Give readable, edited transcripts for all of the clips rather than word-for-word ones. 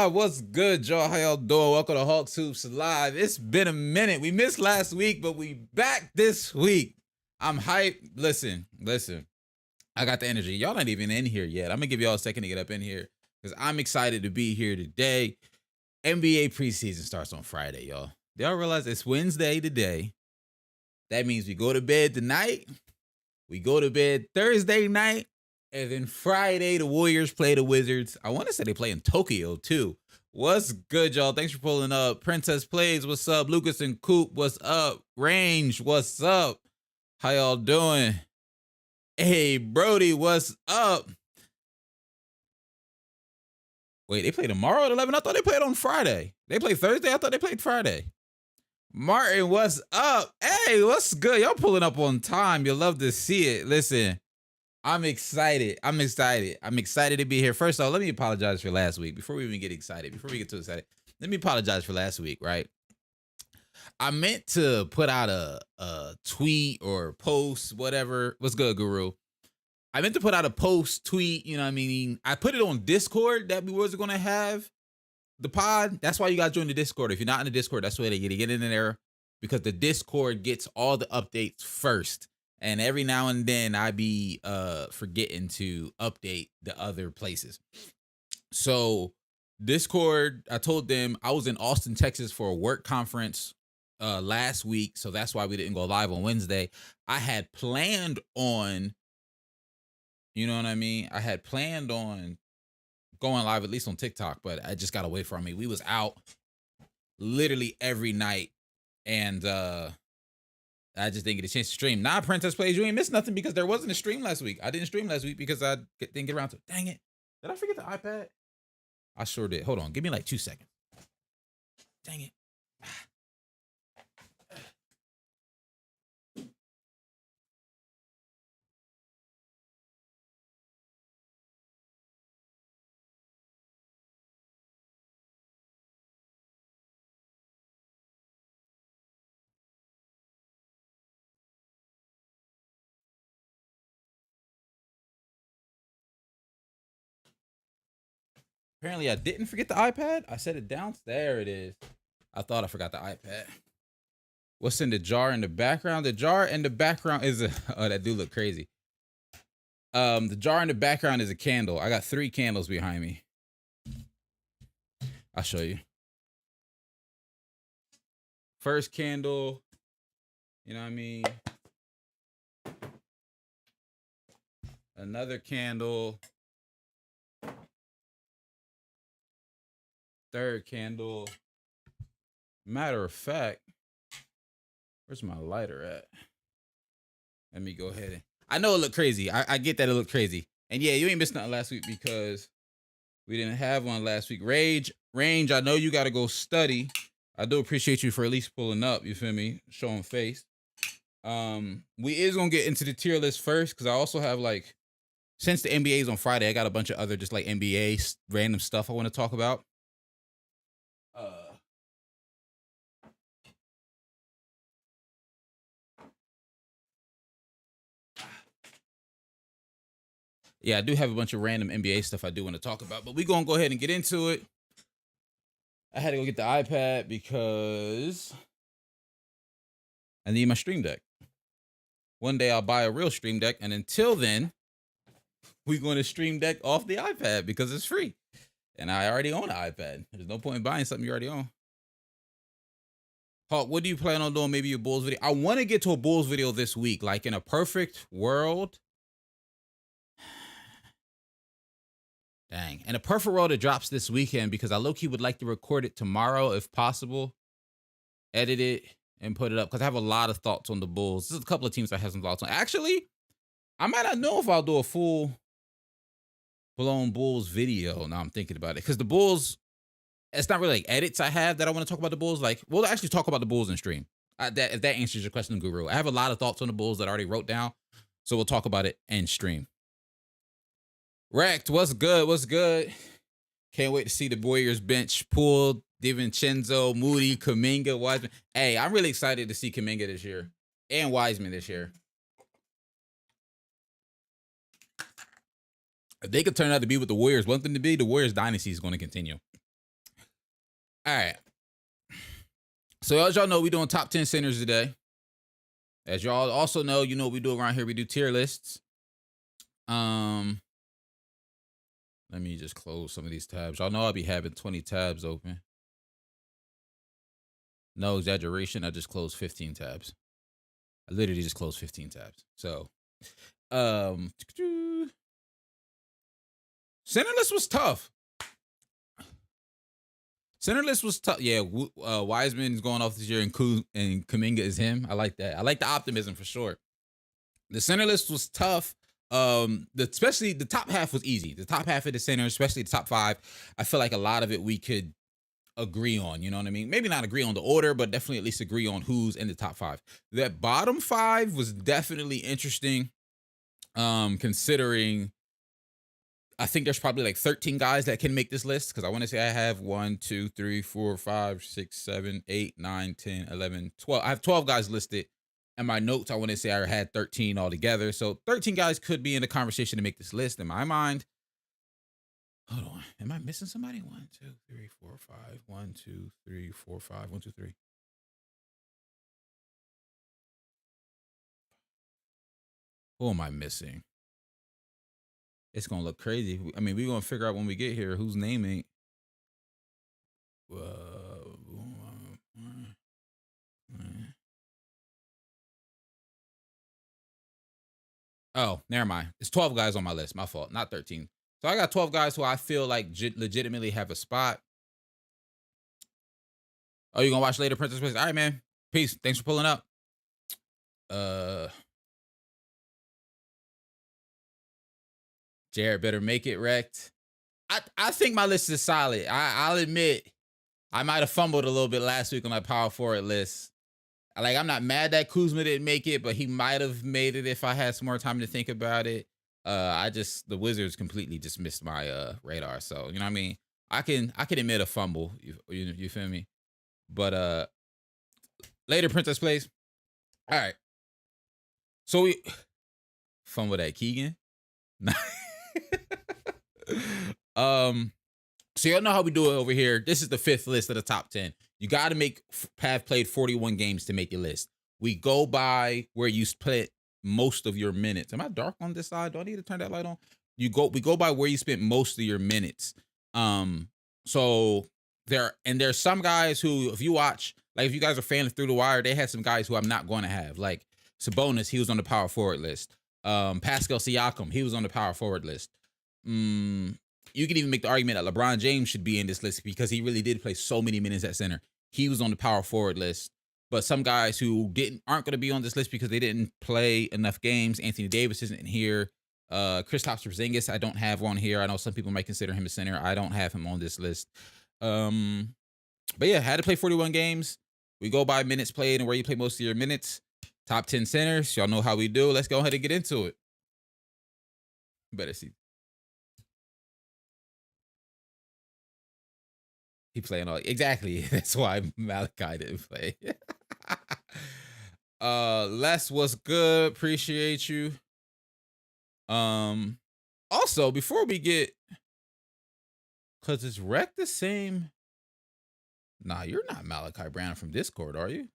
What's good, y'all? How y'all doing? Welcome to Hawks Hoops Live. It's been a minute. We missed last week, but we back this week. I'm hyped. Listen. I got the energy. Y'all not even in here yet. I'm gonna give y'all a second to get up in here because I'm excited to be here today. NBA preseason starts on Friday, y'all. Do y'all realize it's Wednesday today? That means we go to bed tonight. We go to bed Thursday night. And then Friday, the Warriors play the Wizards. I want to say they play in Tokyo, too. What's good, y'all? Thanks for pulling up. Princess Plays, what's up? Lucas and Coop, what's up? Range, what's up? How y'all doing? Hey, Brody, what's up? Wait, they play tomorrow at 11? I thought they played on Friday. They play Thursday? I thought they played Friday. Martin, what's up? Hey, what's good? Y'all pulling up on time. You'll love to see it. Listen. I'm excited. I'm excited to be here. First off, let me apologize for last week. Before we even get excited, before we get too excited, let me apologize for last week, right? I meant to put out a tweet or post, whatever. What's good, Guru? I meant to put out a post, tweet, you know what I mean? I put it on Discord that we was going to have the pod. That's why you got to join the Discord. If you're not in the Discord, that's why they get in there because the Discord gets all the updates first. And every now and then I be forgetting to update the other places. So Discord, I told them I was in Austin, Texas for a work conference last week. So that's why we didn't go live on Wednesday. I had planned on, you know what I mean? I had planned on going live at least on TikTok, but I just got away from me. We was out literally every night. And I just didn't get a chance to stream. Nah, Princess Plays, you ain't missed nothing because there wasn't a stream last week. I didn't stream last week because I didn't get around to it. Dang it. Did I forget the iPad? I sure did. Hold on. Give me like 2 seconds. Dang it. Apparently I didn't forget the iPad. I set it down. There it is. I thought I forgot the iPad. What's in the jar in the background? The jar in the background is a oh, that do look crazy. The jar in the background is a candle. I got 3 candles behind me. I'll show you. First candle, you know what I mean? Another candle. Third candle. Matter of fact, where's my lighter at? Let me go ahead and I know it looked crazy. I get that it looked crazy. And yeah, you ain't missed nothing last week because we didn't have one last week. Range, I know you got to go study. I do appreciate you for at least pulling up, you feel me? Showing face. We is going to get into the tier list first because I also have like, since the NBA is on Friday, I got a bunch of other just like NBA random stuff I want to talk about. Yeah, I do have a bunch of random NBA stuff I do want to talk about, but we're going to go ahead and get into it. I had to go get the iPad because I need my Stream Deck. One day I'll buy a real Stream Deck, and until then, we're going to Stream Deck off the iPad because it's free. And I already own an iPad. There's no point in buying something you already own. Hawk, what do you plan on doing? Maybe a Bulls video? I want to get to a Bulls video this week. Like in a perfect world. Dang. In a perfect world, it drops this weekend because I low-key would like to record it tomorrow if possible. Edit it and put it up because I have a lot of thoughts on the Bulls. There's a couple of teams I have some thoughts on. Actually, I might not know if I'll do a full-blown Bulls video. Now I'm thinking about it because the Bulls, it's not really like edits I have that I want to talk about the Bulls. Like, we'll actually talk about the Bulls in stream. If that answers your question, Guru. I have a lot of thoughts on the Bulls that I already wrote down, so we'll talk about it in stream. Wrecked, what's good? What's good? Can't wait to see the Warriors bench. Poole, DiVincenzo, Moody, Kuminga, Wiseman. Hey, I'm really excited to see Kuminga this year and Wiseman this year. If they could turn out to be what the Warriors want them to be, the Warriors dynasty is going to continue. All right. So as y'all know, we're doing top 10 centers today. As y'all also know, you know what we do around here. We do tier lists. Let me just close some of these tabs. Y'all know I'll be having 20 tabs open. No exaggeration. I just closed 15 tabs. I literally just closed 15 tabs. So, center list was tough. Center list was tough. Yeah, Wiseman's going off this year, and Kuminga is him. I like that. I like the optimism for sure. The center list was tough. Especially the top half was easy. The top half of the center, especially the top 5, I feel like a lot of it we could agree on. You know what I mean? Maybe not agree on the order, but definitely at least agree on who's in the top 5. That bottom 5 was definitely interesting. Considering I think there's probably like 13 guys that can make this list, because I want to say I have 1, 2, 3, 4, 5, 6, 7, 8, 9, 10, 11, 12. I have 12 guys listed. In my notes, I want to say I had 13 altogether. So 13 guys could be in the conversation to make this list in my mind. Hold on. Am I missing somebody? 1, 2, 3, 4, 5. 1, 2, 3, 4, 5. 1, 2, 3. Who am I missing? It's going to look crazy. I mean, we're going to figure out when we get here whose name ain't. Oh, never mind. It's 12 guys on my list. My fault. Not 13. So I got 12 guys who I feel like legitimately have a spot. Oh, you going to watch later, Princess Place? All right, man. Peace. Thanks for pulling up. Jared better make it wrecked. I think my list is solid. I'll admit I might have fumbled a little bit last week on my power forward list. Like, I'm not mad that Kuzma didn't make it, but he might have made it if I had some more time to think about it. The Wizards completely just missed my radar. So, you know what I mean? I can admit a fumble. You feel me? But later, Princess Place. All right. So we fumble that Keegan. So y'all know how we do it over here. This is the 5th list of the top 10. You got to have played 41 games to make your list. We go by where you spent most of your minutes. Am I dark on this side? Do I need to turn that light on? We go by where you spent most of your minutes. So there's some guys who, if you watch, like if you guys are fans through the wire, they had some guys who I'm not going to have. Like Sabonis, he was on the power forward list. Pascal Siakam, he was on the power forward list. You can even make the argument that LeBron James should be in this list because he really did play so many minutes at center. He was on the power forward list. But some guys who aren't going to be on this list because they didn't play enough games. Anthony Davis isn't here. Kristaps Porzingis, I don't have on here. I know some people might consider him a center. I don't have him on this list. But yeah, had to play 41 games. We go by minutes played and where you play most of your minutes. Top 10 centers. Y'all know how we do. Let's go ahead and get into it. Better see. He playing all exactly. That's why Malachi didn't play. Les, what's good? Appreciate you. Also, before we get, cause it's wrecked the same. Nah, you're not Malachi Brown from Discord, are you?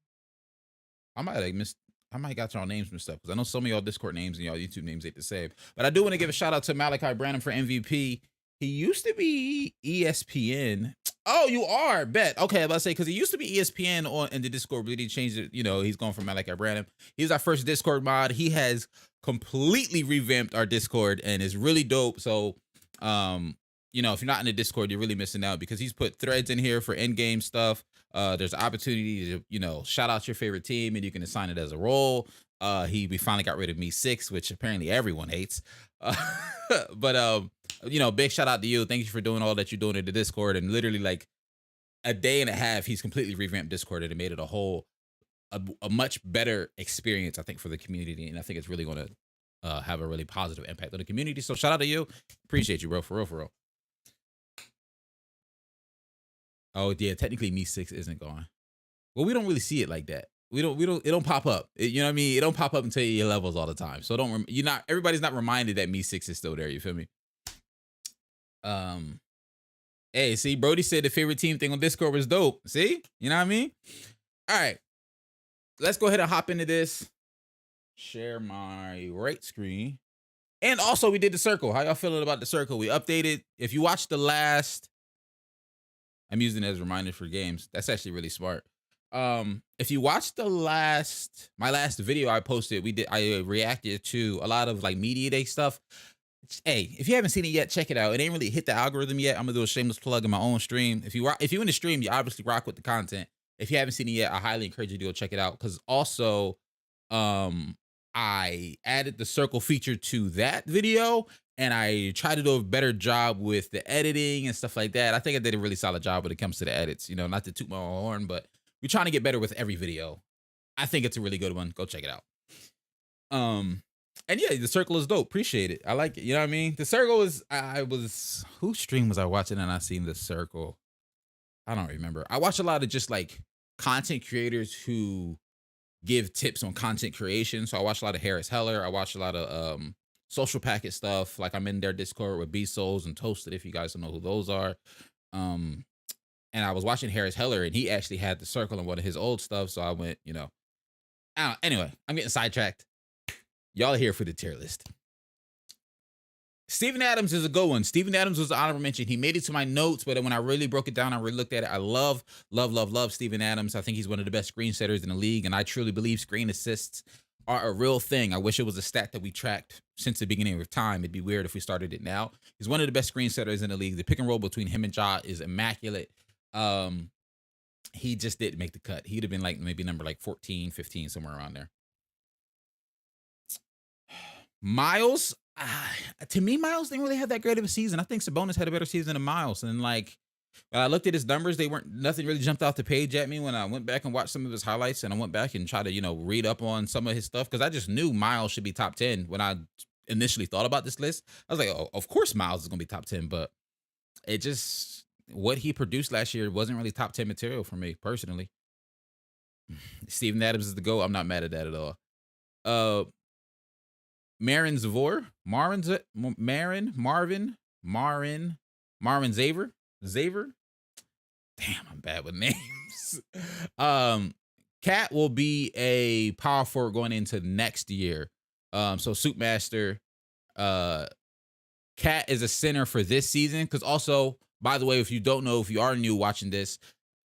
I might got y'all names mixed up because I know some of y'all Discord names and y'all YouTube names ain't the same. But I do want to give a shout out to Malachi Branham for MVP. He used to be ESPN. Oh, you are? Bet. Okay, I'm about to say, because he used to be ESPN in the Discord, but he changed it. You know, he's going from Malachi Branham. He's our first Discord mod. He has completely revamped our Discord and is really dope. So, you know, if you're not in the Discord, you're really missing out because he's put threads in here for end-game stuff. There's an opportunity to, you know, shout out your favorite team and you can assign it as a role. We finally got rid of Me6, which apparently everyone hates. But you know, big shout out to you. Thank you for doing all that you're doing in the Discord. And literally like a day and a half, he's completely revamped Discord and made it a much better experience, I think, for the community. And I think it's really going to have a really positive impact on the community. So shout out to you. Appreciate you, bro. For real. Oh yeah, technically Me6 isn't gone. Well, we don't really see it like that. It don't pop up. You know what I mean? It don't pop up until your levels all the time. So everybody's not reminded that Me6 is still there. You feel me? Um, hey, see, Brody said the favorite team thing on Discord was dope. See, you know what I mean? All right, let's go ahead and hop into this. Share my right screen. And also, we did the circle. How y'all feeling about the circle? We updated. If you watched the last, I'm using it as a reminder for games. That's actually really smart. If you watched my last video I posted, I reacted to a lot of like media day stuff. Hey, if you haven't seen it yet, check it out. It ain't really hit the algorithm yet. I'm gonna do a shameless plug in my own stream. If you in the stream, you obviously rock with the content. If you haven't seen it yet, I highly encourage you to go check it out. Because also, I added the circle feature to that video, and I tried to do a better job with the editing and stuff like that. I think I did a really solid job when it comes to the edits. You know, not to toot my own horn, but we're trying to get better with every video. I think it's a really good one. Go check it out. And yeah, the circle is dope. Appreciate it. I like it. You know what I mean? The circle is, whose stream was I watching and I seen the circle? I don't remember. I watch a lot of just like content creators who give tips on content creation. So I watch a lot of Harris Heller. I watch a lot of social packet stuff. Like I'm in their Discord with B Souls and Toasted, if you guys don't know who those are. And I was watching Harris Heller, and he actually had the circle in one of his old stuff. So I went, you know, anyway, I'm getting sidetracked. Y'all are here for the tier list. Steven Adams is a good one. Steven Adams was an honorable mention. He made it to my notes, but when I really broke it down, I really looked at it. I love Steven Adams. I think he's one of the best screen setters in the league, and I truly believe screen assists are a real thing. I wish it was a stat that we tracked since the beginning of time. It'd be weird if we started it now. He's one of the best screen setters in the league. The pick and roll between him and Ja is immaculate. He just didn't make the cut. He'd have been like maybe number like 14, 15, somewhere around there. Miles, to me, Miles didn't really have that great of a season. I think Sabonis had a better season than Miles. And like, when I looked at his numbers, nothing really jumped off the page at me when I went back and watched some of his highlights, and I went back and tried to, you know, read up on some of his stuff. Cause I just knew Miles should be top 10 when I initially thought about this list. I was like, oh, of course Miles is going to be top 10, but what he produced last year wasn't really top 10 material for me personally. Steven Adams is the GOAT. I'm not mad at that at all. Marvin Zaver. Damn, I'm bad with names. Cat will be a power forward going into next year. So Suitmaster, Cat is a center for this season. Because also, by the way, if you don't know, if you are new watching this,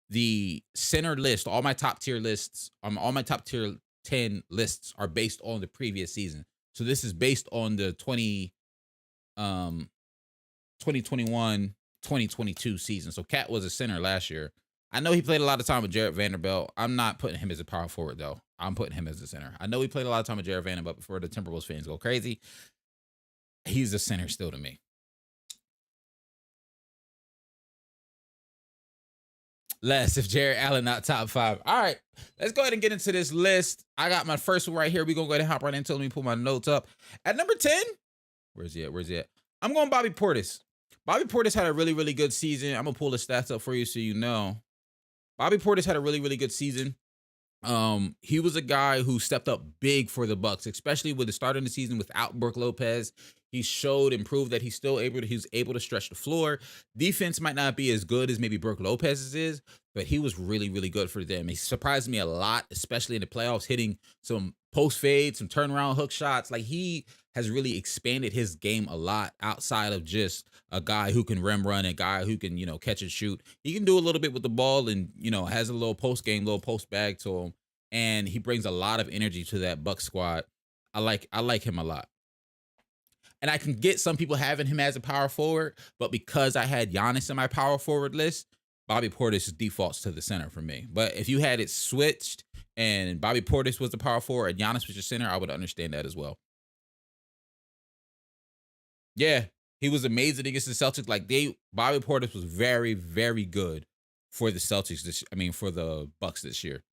the center list, all my top tier 10 lists are based on the previous season. So this is based on the 2021, 2022 season. So Cat was a center last year. I know he played a lot of time with Jarred Vanderbilt. I'm not putting him as a power forward, though. I'm putting him as a center. I know he played a lot of time with Jarred Vanderbilt before the Timberwolves fans go crazy. He's a center still to me. Less if Jarrett Allen not top 5. All right, let's go ahead and get into this list. I got my first one right here. We're going to go ahead and hop right into it. Let me pull my notes up. At number 10, where's he at? I'm going Bobby Portis. Bobby Portis had a really, really good season. I'm going to pull the stats up for you so you know. Bobby Portis had a really, really good season. He was a guy who stepped up big for the Bucks, especially with the start of the season without Brook Lopez. He showed and proved that he's able to stretch the floor. Defense might not be as good as maybe Brook Lopez's is, but he was really, really good for them. He surprised me a lot, especially in the playoffs, hitting some post fades, some turnaround hook shots. Like, he has really expanded his game a lot outside of just a guy who can rim run, a guy who can, you know, catch and shoot. He can do a little bit with the ball and, you know, has a little post game, little post bag to him. And he brings a lot of energy to that Buck squad. I like him a lot. And I can get some people having him as a power forward, but because I had Giannis in my power forward list, Bobby Portis defaults to the center for me. But if you had it switched and Bobby Portis was the power forward and Giannis was your center, I would understand that as well. Yeah, he was amazing against the Celtics. Bobby Portis was very, very good for the Celtics for the Bucks this year.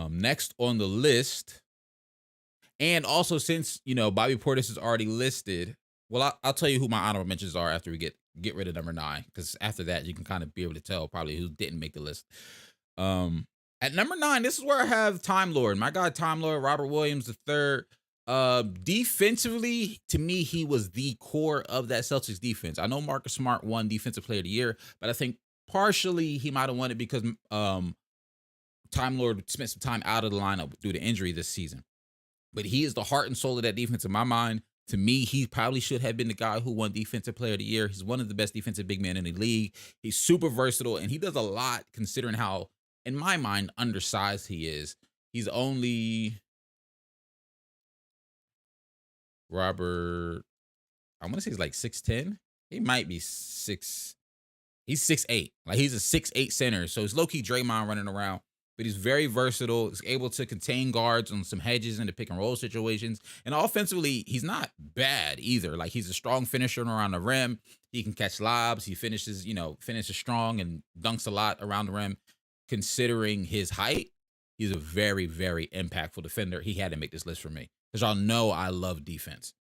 Next on the list, and also since, you know, Bobby Portis is already listed, well, I'll tell you who my honorable mentions are after we get rid of number 9, because after that you can kind of be able to tell probably who didn't make the list. At number 9, this is where I have Time Lord. My guy Time Lord, Robert Williams III. Defensively, to me, he was the core of that Celtics defense. I know Marcus Smart won Defensive Player of the Year, but I think partially he might have won it because Time Lord spent some time out of the lineup due to injury this season. But he is the heart and soul of that defense in my mind. To me, he probably should have been the guy who won Defensive Player of the Year. He's one of the best defensive big men in the league. He's super versatile, and he does a lot considering how, in my mind, undersized he is. He's only Robert, I want to say he's like 6'10". He might be he's 6'8". Like he's a 6'8" center. So it's low-key Draymond running around. But he's very versatile. He's able to contain guards on some hedges in the pick and roll situations. And offensively, he's not bad either. Like he's a strong finisher around the rim. He can catch lobs. He finishes strong and dunks a lot around the rim. Considering his height, he's a very, very impactful defender. He had to make this list for me. Because y'all know I love defense.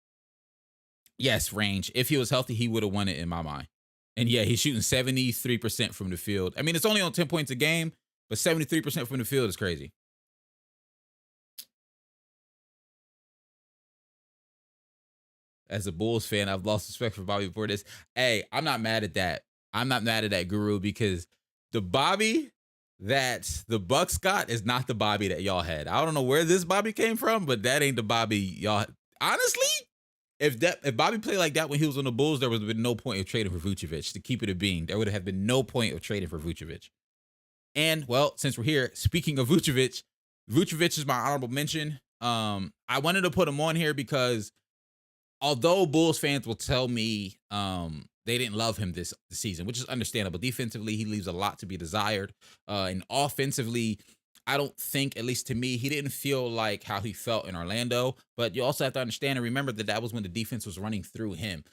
Yes, range. If he was healthy, he would have won it in my mind. And yeah, he's shooting 73% from the field. I mean, it's only on 10 points a game, but 73% from the field is crazy. As a Bulls fan, I've lost respect for Bobby Portis. Hey, I'm not mad at that. I'm not mad at that, Guru, because the Bobby that the Bucks got is not the Bobby that y'all had. I don't know where this Bobby came from, but that ain't the Bobby y'all. Honestly, if Bobby played like that when he was on the Bulls, there would have been no point of trading for Vucevic. To keep it a bean, there would have been no point of trading for Vucevic. And well, since we're here, speaking of Vucevic is my honorable mention. I wanted to put him on here because although Bulls fans will tell me they didn't love him this season, which is understandable. Defensively, he leaves a lot to be desired. And offensively, I don't think, at least to me, he didn't feel like how he felt in Orlando. But you also have to understand and remember that was when the defense was running through him.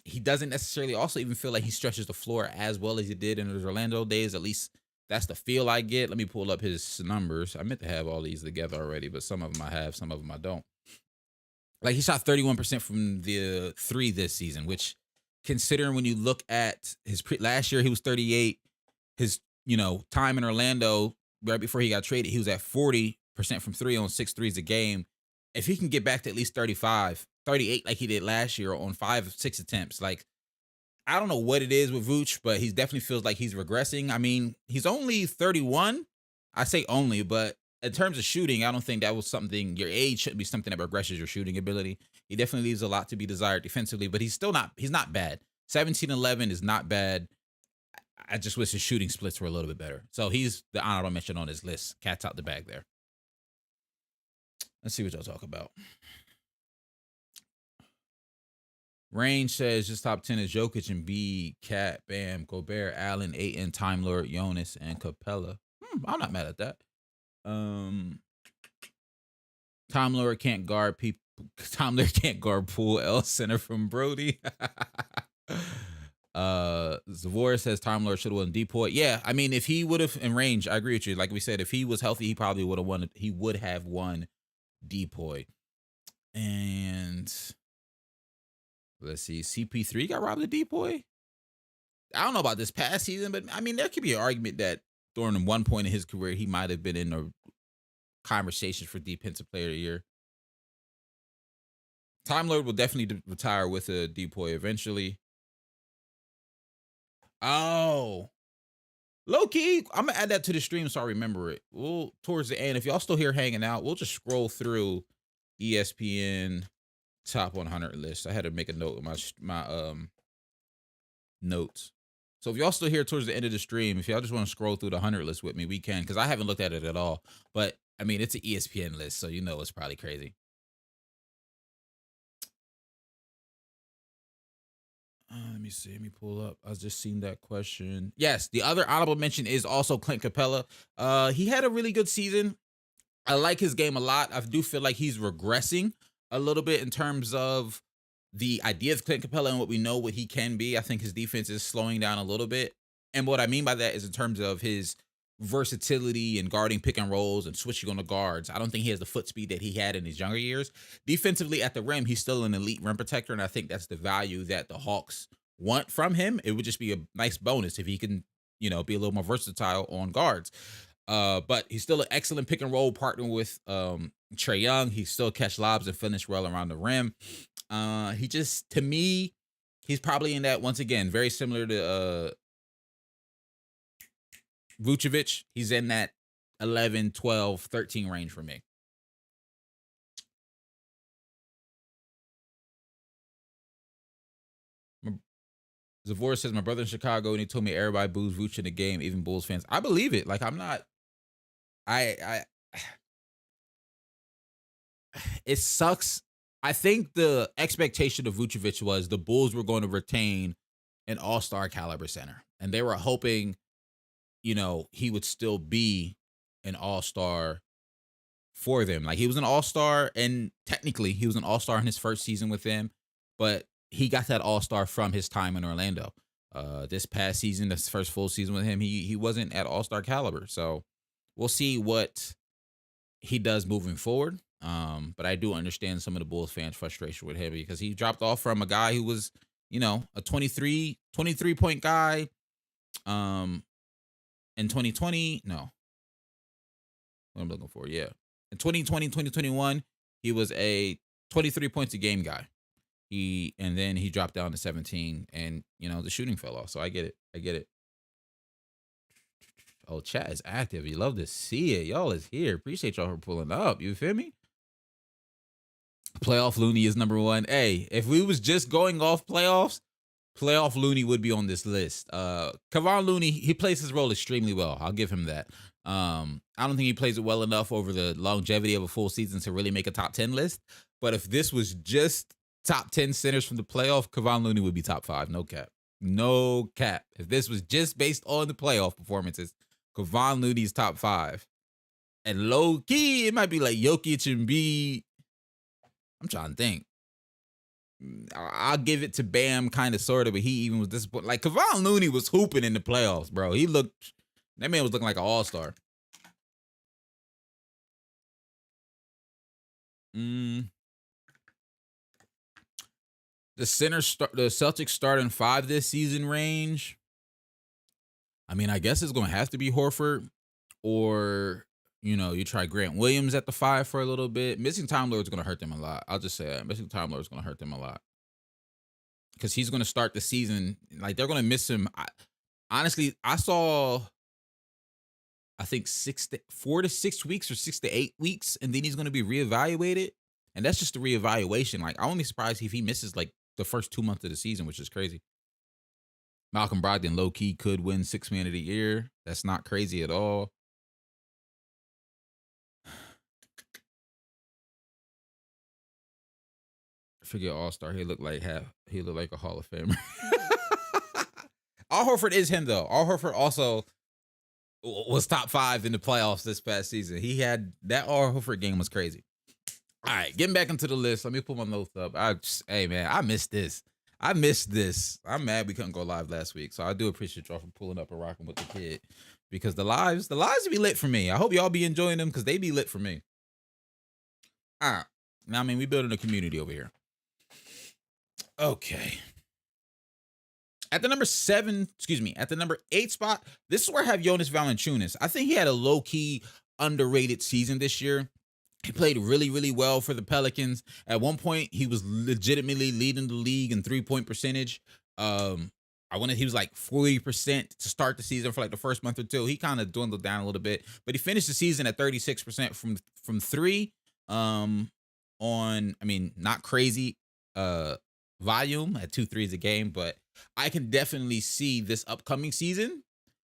He doesn't necessarily also even feel like he stretches the floor as well as he did in his Orlando days. At least that's the feel I get. Let me pull up his numbers. I meant to have all these together already, but some of them I have, some of them I don't. Like he shot 31% from the three this season, which considering when you look at his last year, he was 38. His, time in Orlando right before he got traded, he was at 40% from three on 6 threes a game. If he can get back to at least 35, 38 like he did last year on 5 of 6 attempts, like I don't know what it is with Vooch, but he definitely feels like he's regressing. I mean, he's only 31. I say only, but in terms of shooting, I don't think that was something, your age shouldn't be something that regresses your shooting ability. He definitely leaves a lot to be desired defensively, but he's not bad. 17-11 is not bad. I just wish his shooting splits were a little bit better. So he's the honorable mention on his list. Cat's out the bag there. Let's see what y'all talk about. Range says just top 10 is Jokic and B, Cat, Bam, Gobert, Allen, Ayton, Time Lord, Jonas, and Capella. I'm not mad at that. Time Lord can't guard people. Time Lord can't guard Poole L center from Brody. Zavora says Time Lord should have won Depoy. Yeah, I mean, if he would have in range, I agree with you. Like we said, if he was healthy, he probably would have won. He would have won Depoy. And let's see, CP3 got robbed of Depoy. I don't know about this past season, but I mean, there could be an argument that during one point in his career, he might have been in a conversation for Defensive Player of the Year. Time Lord will definitely retire with a Depoy eventually. Oh, low key, I'm gonna add that to the stream so I remember it. We'll towards the end, if y'all still here hanging out, we'll just scroll through ESPN top 100 list. I had to make a note of my notes. So if y'all still here towards the end of the stream, if y'all just want to scroll through the 100 list with me, we can, because I haven't looked at it at all. But I mean, it's an ESPN list, so it's probably crazy. Let me see. Let me pull up. I just seen that question. Yes, the other honorable mention is also Clint Capella. He had a really good season. I like his game a lot. I do feel like he's regressing a little bit in terms of the idea of Clint Capella and what we know what he can be. I think his defense is slowing down a little bit. And what I mean by that is in terms of his versatility and guarding pick and rolls and switching on the guards. I don't think he has the foot speed that he had in his younger years. Defensively at the rim, he's still an elite rim protector, and I think that's the value that the Hawks want from him. It would just be a nice bonus if he can, be a little more versatile on guards. But he's still an excellent pick and roll partner with Trae Young. He still catch lobs and finish well around the rim. He just, to me, he's probably in that, once again, very similar to Vucevic. He's in that 11, 12, 13 range for me. Zavora says, my brother in Chicago, and he told me everybody boos Vooch in the game, even Bulls fans. I believe it. Like, I'm not, it sucks. I think the expectation of Vucevic was the Bulls were going to retain an all-star caliber center. And they were hoping, you know, he would still be an all-star for them. Like, he was an all-star, and technically he was an all-star in his first season with them, but he got that all-star from his time in Orlando. This past season, this first full season with him, he wasn't at all-star caliber. So we'll see what he does moving forward. But I do understand some of the Bulls fans' frustration with him because he dropped off from a guy who was, you know, a 23 point guy. In 2020, no. What I'm looking for, yeah. In 2020, 2021, he was a 23 points a game guy. And then he dropped down to 17, and you know the shooting fell off. So I get it. Oh, chat is active. You love to see it. Y'all is here. Appreciate y'all for pulling up. You feel me? Playoff Looney is number one. Hey, if we was just going off playoffs, Playoff Looney would be on this list. Kevon Looney, he plays his role extremely well. I'll give him that. I don't think he plays it well enough over the longevity of a full season to really make a top 10 list. But if this was just top 10 centers from the playoff, Kevon Looney would be top 5. No cap. No cap. If this was just based on the playoff performances, Kevon Looney's top 5. And low key, it might be like Jokic and B. I'm trying to think. I'll give it to Bam, kind of, sort of, but he even was disappointed. Like, Kevon Looney was hooping in the playoffs, bro. That man was looking like an all-star. The Celtics starting 5 this season range. I mean, I guess it's going to have to be Horford, or, you know, you try Grant Williams at the 5 for a little bit. Missing Time Lord is going to hurt them a lot. I'll just say that. Missing Time Lord is going to hurt them a lot. Because he's going to start the season. Like, they're going to miss him. Honestly, I saw, I think 4 to 6 weeks or 6 to 8 weeks, and then he's going to be reevaluated. And that's just a reevaluation. Like, I won't be surprised if he misses, like, the first 2 months of the season, which is crazy. Malcolm Brogdon, low-key, could win 6th Man of the Year. That's not crazy at all. Forget All-Star. He looked like a Hall of Famer. Al Horford is him, though. Al Horford also was top 5 in the playoffs this past season. He had that Al Horford game was crazy. All right, getting back into the list. Let me pull my notes up. Hey, man, I missed this. I'm mad we couldn't go live last week, so I do appreciate y'all for pulling up and rocking with the kid, because the lives be lit for me. I hope y'all be enjoying them, because they be lit for me. All right. Now, I mean, we building a community over here. Okay. At the number 8 spot, this is where I have Jonas Valanciunas. I think he had a low-key underrated season this year. He played really, really well for the Pelicans. At one point, he was legitimately leading the league in 3-point percentage. He was like 40% to start the season for like the first month or two. He kind of dwindled down a little bit, but he finished the season at 36% from 3. Not crazy volume at 2 threes a game, but I can definitely see this upcoming season,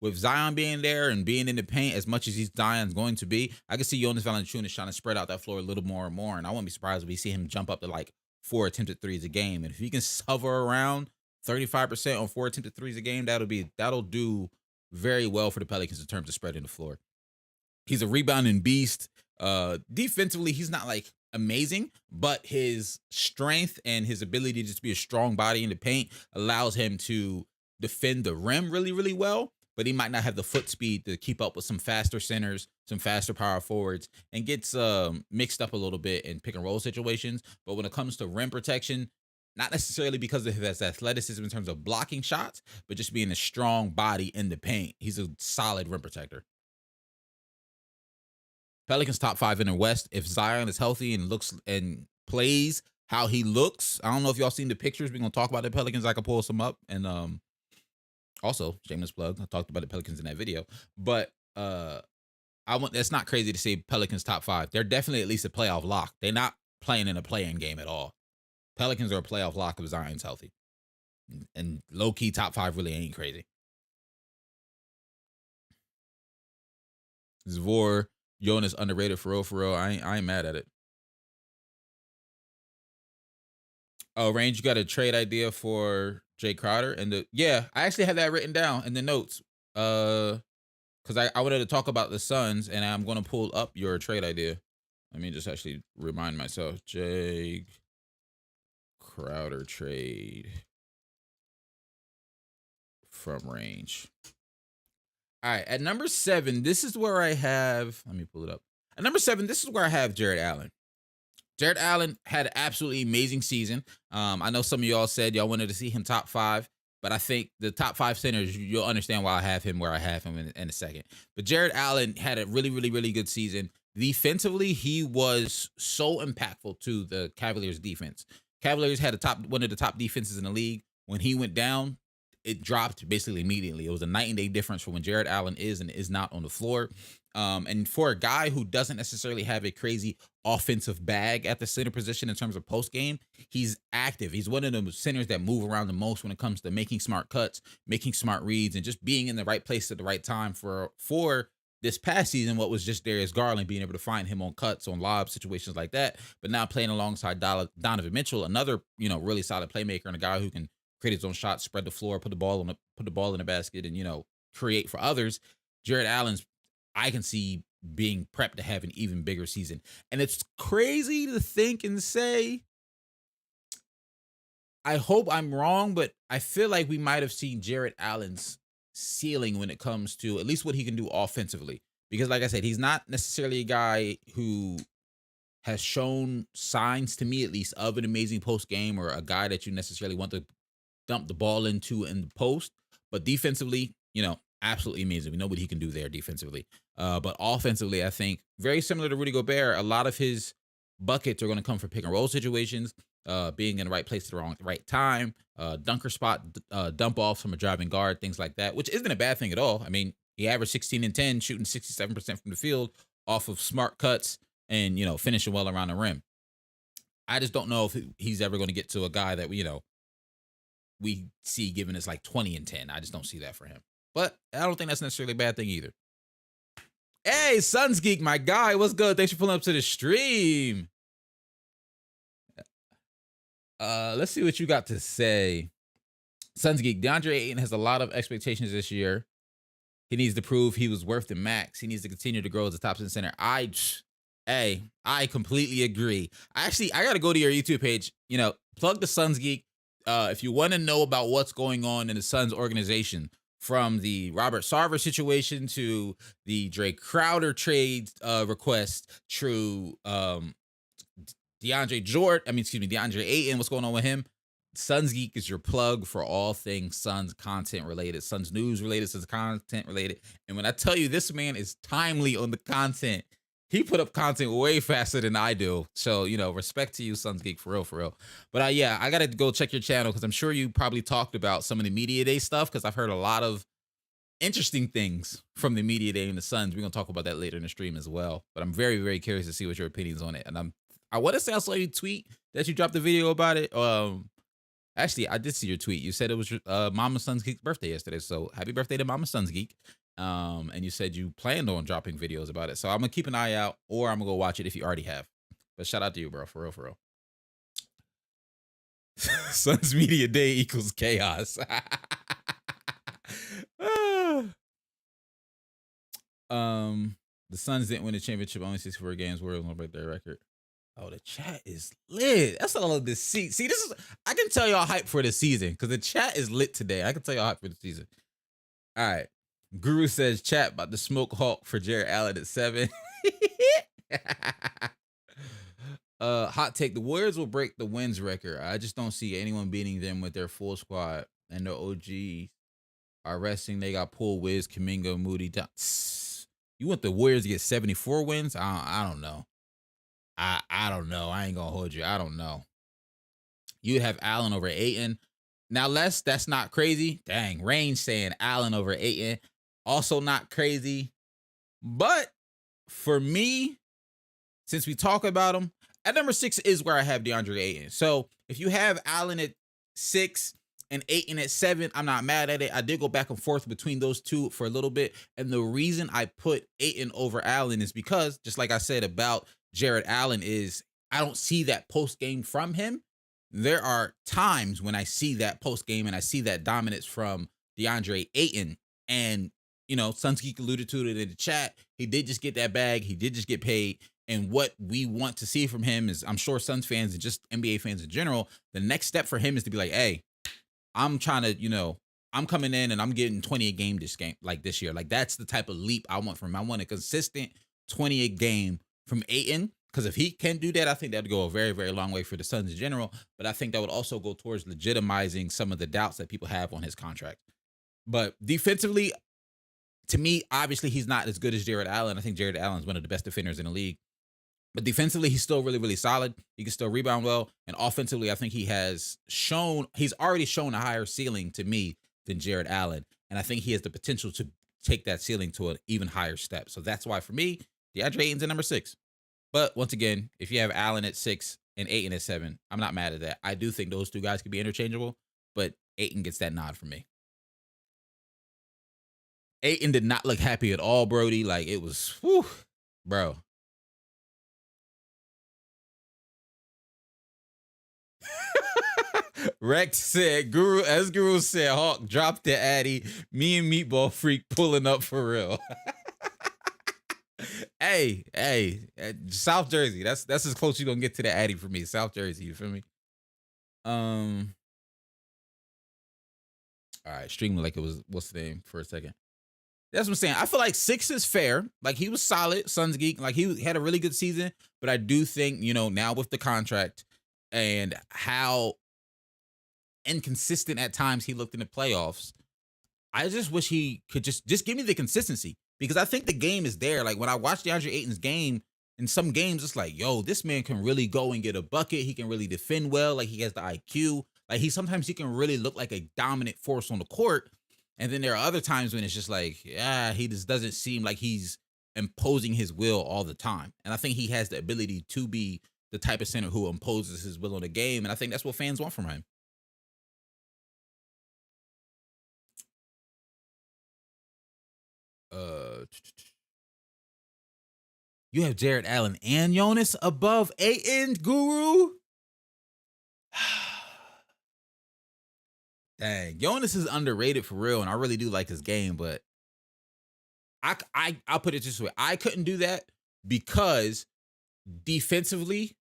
with Zion being there and being in the paint as much as Zion's going to be, I can see Jonas Valanciunas trying to spread out that floor a little more and more. And I wouldn't be surprised if we see him jump up to like 4 attempted threes a game. And if he can hover around 35% on 4 attempted threes a game, that'll do very well for the Pelicans in terms of spreading the floor. He's a rebounding beast. Defensively, he's not like amazing, but his strength and his ability to just be a strong body in the paint allows him to defend the rim really, really well. But he might not have the foot speed to keep up with some faster centers, some faster power forwards, and gets mixed up a little bit in pick and roll situations. But when it comes to rim protection, not necessarily because of his athleticism in terms of blocking shots, but just being a strong body in the paint, he's a solid rim protector. Pelicans top 5 in the West. If Zion is healthy and looks and plays how he looks, I don't know if y'all seen the pictures. We're gonna talk about the Pelicans. I can pull some up, and also shameless plug. I talked about the Pelicans in that video, but that's not crazy to say Pelicans top 5. They're definitely at least a playoff lock. They're not playing in a play-in game at all. Pelicans are a playoff lock if Zion's healthy, and low key top 5 really ain't crazy. Zvor, Jonas underrated for real. I ain't mad at it. Oh, Range, you got a trade idea for Jay Crowder? And I actually had that written down in the notes. Because I wanted to talk about the Suns, and I'm going to pull up your trade idea. Let me just actually remind myself. Jay Crowder trade from Range. All right, at number 7, this is where I have, let me pull it up. At number 7, this is where I have Jarrett Allen. Jarrett Allen had an absolutely amazing season. I know some of y'all said y'all wanted to see him top 5, but I think the top 5 centers, you'll understand why I have him where I have him in a second. But Jarrett Allen had a really, really, really good season. Defensively, he was so impactful to the Cavaliers defense. Cavaliers had one of the top defenses in the league. When he went down, it dropped basically immediately. It was a night and day difference from when Jarrett Allen is and is not on the floor. And for a guy who doesn't necessarily have a crazy offensive bag at the center position in terms of post game, he's active. He's one of the centers that move around the most when it comes to making smart cuts, making smart reads, and just being in the right place at the right time for this past season. What was just Darius Garland being able to find him on cuts, on lob situations like that, but now playing alongside Donovan Mitchell, another really solid playmaker and a guy who can create his own shots, spread the floor, put the ball in the basket, and create for others. Jarrett Allen's, I can see being prepped to have an even bigger season. And it's crazy to think and say, I hope I'm wrong, but I feel like we might have seen Jarrett Allen's ceiling when it comes to at least what he can do offensively. Because like I said, he's not necessarily a guy who has shown signs, to me at least, of an amazing post game or a guy that you necessarily want to dump the ball into in the post. But defensively, absolutely amazing. We know what he can do there defensively. But offensively, I think very similar to Rudy Gobert, a lot of his buckets are going to come from pick and roll situations, being in the right place at the right time, dunker spot, dump off from a driving guard, things like that, which isn't a bad thing at all. I mean, he averaged 16 and 10, shooting 67% from the field off of smart cuts and, finishing well around the rim. I just don't know if he's ever going to get to a guy that we see giving us like 20 and 10. I just don't see that for him. But I don't think that's necessarily a bad thing either. Hey, Suns Geek, my guy, what's good? Thanks for pulling up to the stream. Let's see what you got to say. Suns Geek, DeAndre Ayton has a lot of expectations this year. He needs to prove he was worth the max. He needs to continue to grow as a top center. I completely agree. Actually, I got to go to your YouTube page. Plug the Suns Geek. If you want to know about what's going on in the Suns organization, from the Robert Sarver situation to the Drake Crowder trade request, to DeAndre Ayton, what's going on with him? Suns Geek is your plug for all things Suns content related, Suns news related, Suns content related. And when I tell you this man is timely on the content, he put up content way faster than I do. So, respect to you, Suns Geek, for real. But I got to go check your channel because I'm sure you probably talked about some of the Media Day stuff because I've heard a lot of interesting things from the Media Day and the Suns. We're going to talk about that later in the stream as well. But I'm very, very curious to see what your opinions on it. And I want to say I saw you tweet that you dropped a video about it. Actually, I did see your tweet. You said it was Mama Suns Geek's birthday yesterday. So happy birthday to Mama Suns Geek. And you said you planned on dropping videos about it. So I'm going to keep an eye out, or I'm going to go watch it if you already have. But shout out to you, bro. For real. Suns Media Day equals chaos. The Suns didn't win the championship. Only 64 games. We're going to break their record. Oh, the chat is lit. That's all of this. See, I can tell y'all hype for the season because the chat is lit today. I can tell y'all hype for the season. All right. Guru says chat about the smoke Hulk for Jarrett Allen at 7. Hot take: the Warriors will break the wins record. I just don't see anyone beating them with their full squad, and the OGs are resting. They got Poole, Wiz, Kuminga, Moody. You want the Warriors to get 74 wins? I don't know. I don't know. I ain't gonna hold you. I don't know. You have Allen over Ayton. Now, that's not crazy. Dang, Range saying Allen over Ayton. Also not crazy. But for me, since we talk about him, at number 6 is where I have DeAndre Ayton. So if you have Allen at 6 and Ayton at 7, I'm not mad at it. I did go back and forth between those two for a little bit. And the reason I put Ayton over Allen is because, just like I said about Jared Allen, is I don't see that post game from him. There are times when I see that post game and I see that dominance from DeAndre Ayton. And, you know, Suns Geek alluded to it in the chat. He did just get that bag. He did just get paid. And what we want to see from him is, I'm sure Suns fans and just NBA fans in general, the next step for him is to be like, hey, I'm trying to, you know, I'm coming in and I'm getting 20 a game this year. Like, that's the type of leap I want from him. I want a consistent 20 a game from Ayton. Because if he can do that, I think that would go a very, very long way for the Suns in general. But I think that would also go towards legitimizing some of the doubts that people have on his contract. But defensively, to me, obviously, he's not as good as Jared Allen. I think Jared Allen is one of the best defenders in the league. But defensively, he's still really, really solid. He can still rebound well. And offensively, I think he's already shown a higher ceiling to me than Jared Allen. And I think he has the potential to take that ceiling to an even higher step. So that's why, for me, DeAndre Ayton's at number 6. But once again, if you have Allen at 6 and Ayton at 7, I'm not mad at that. I do think those two guys could be interchangeable, but Ayton gets that nod from me. Ayton did not look happy at all, Brody. Like, it was, whew, bro. Rex said, Guru said, Hawk dropped the Addy. Me and Meatball Freak pulling up for real. Hey, South Jersey. That's as close you're gonna get to the Addy for me. South Jersey, you feel me? All right, streaming like it was, what's the name for a second? That's what I'm saying. I feel like 6 is fair. Like, he was solid, Suns Geek. Like, he had a really good season. But I do think, you know, now with the contract and how inconsistent at times he looked in the playoffs, I just wish he could just give me the consistency. Because I think the game is there. Like, when I watch DeAndre Ayton's game, in some games, it's like, yo, this man can really go and get a bucket. He can really defend well. Like, he has the IQ. Like, sometimes he can really look like a dominant force on the court. And then there are other times when it's just like, yeah, he just doesn't seem like he's imposing his will all the time. And I think he has the ability to be the type of center who imposes his will on the game. And I think that's what fans want from him. You have Jared Allen and Jonas above Ayton, Guru? Dang, Jonas is underrated for real, and I really do like his game, but I'll put it this way. I couldn't do that because defensively,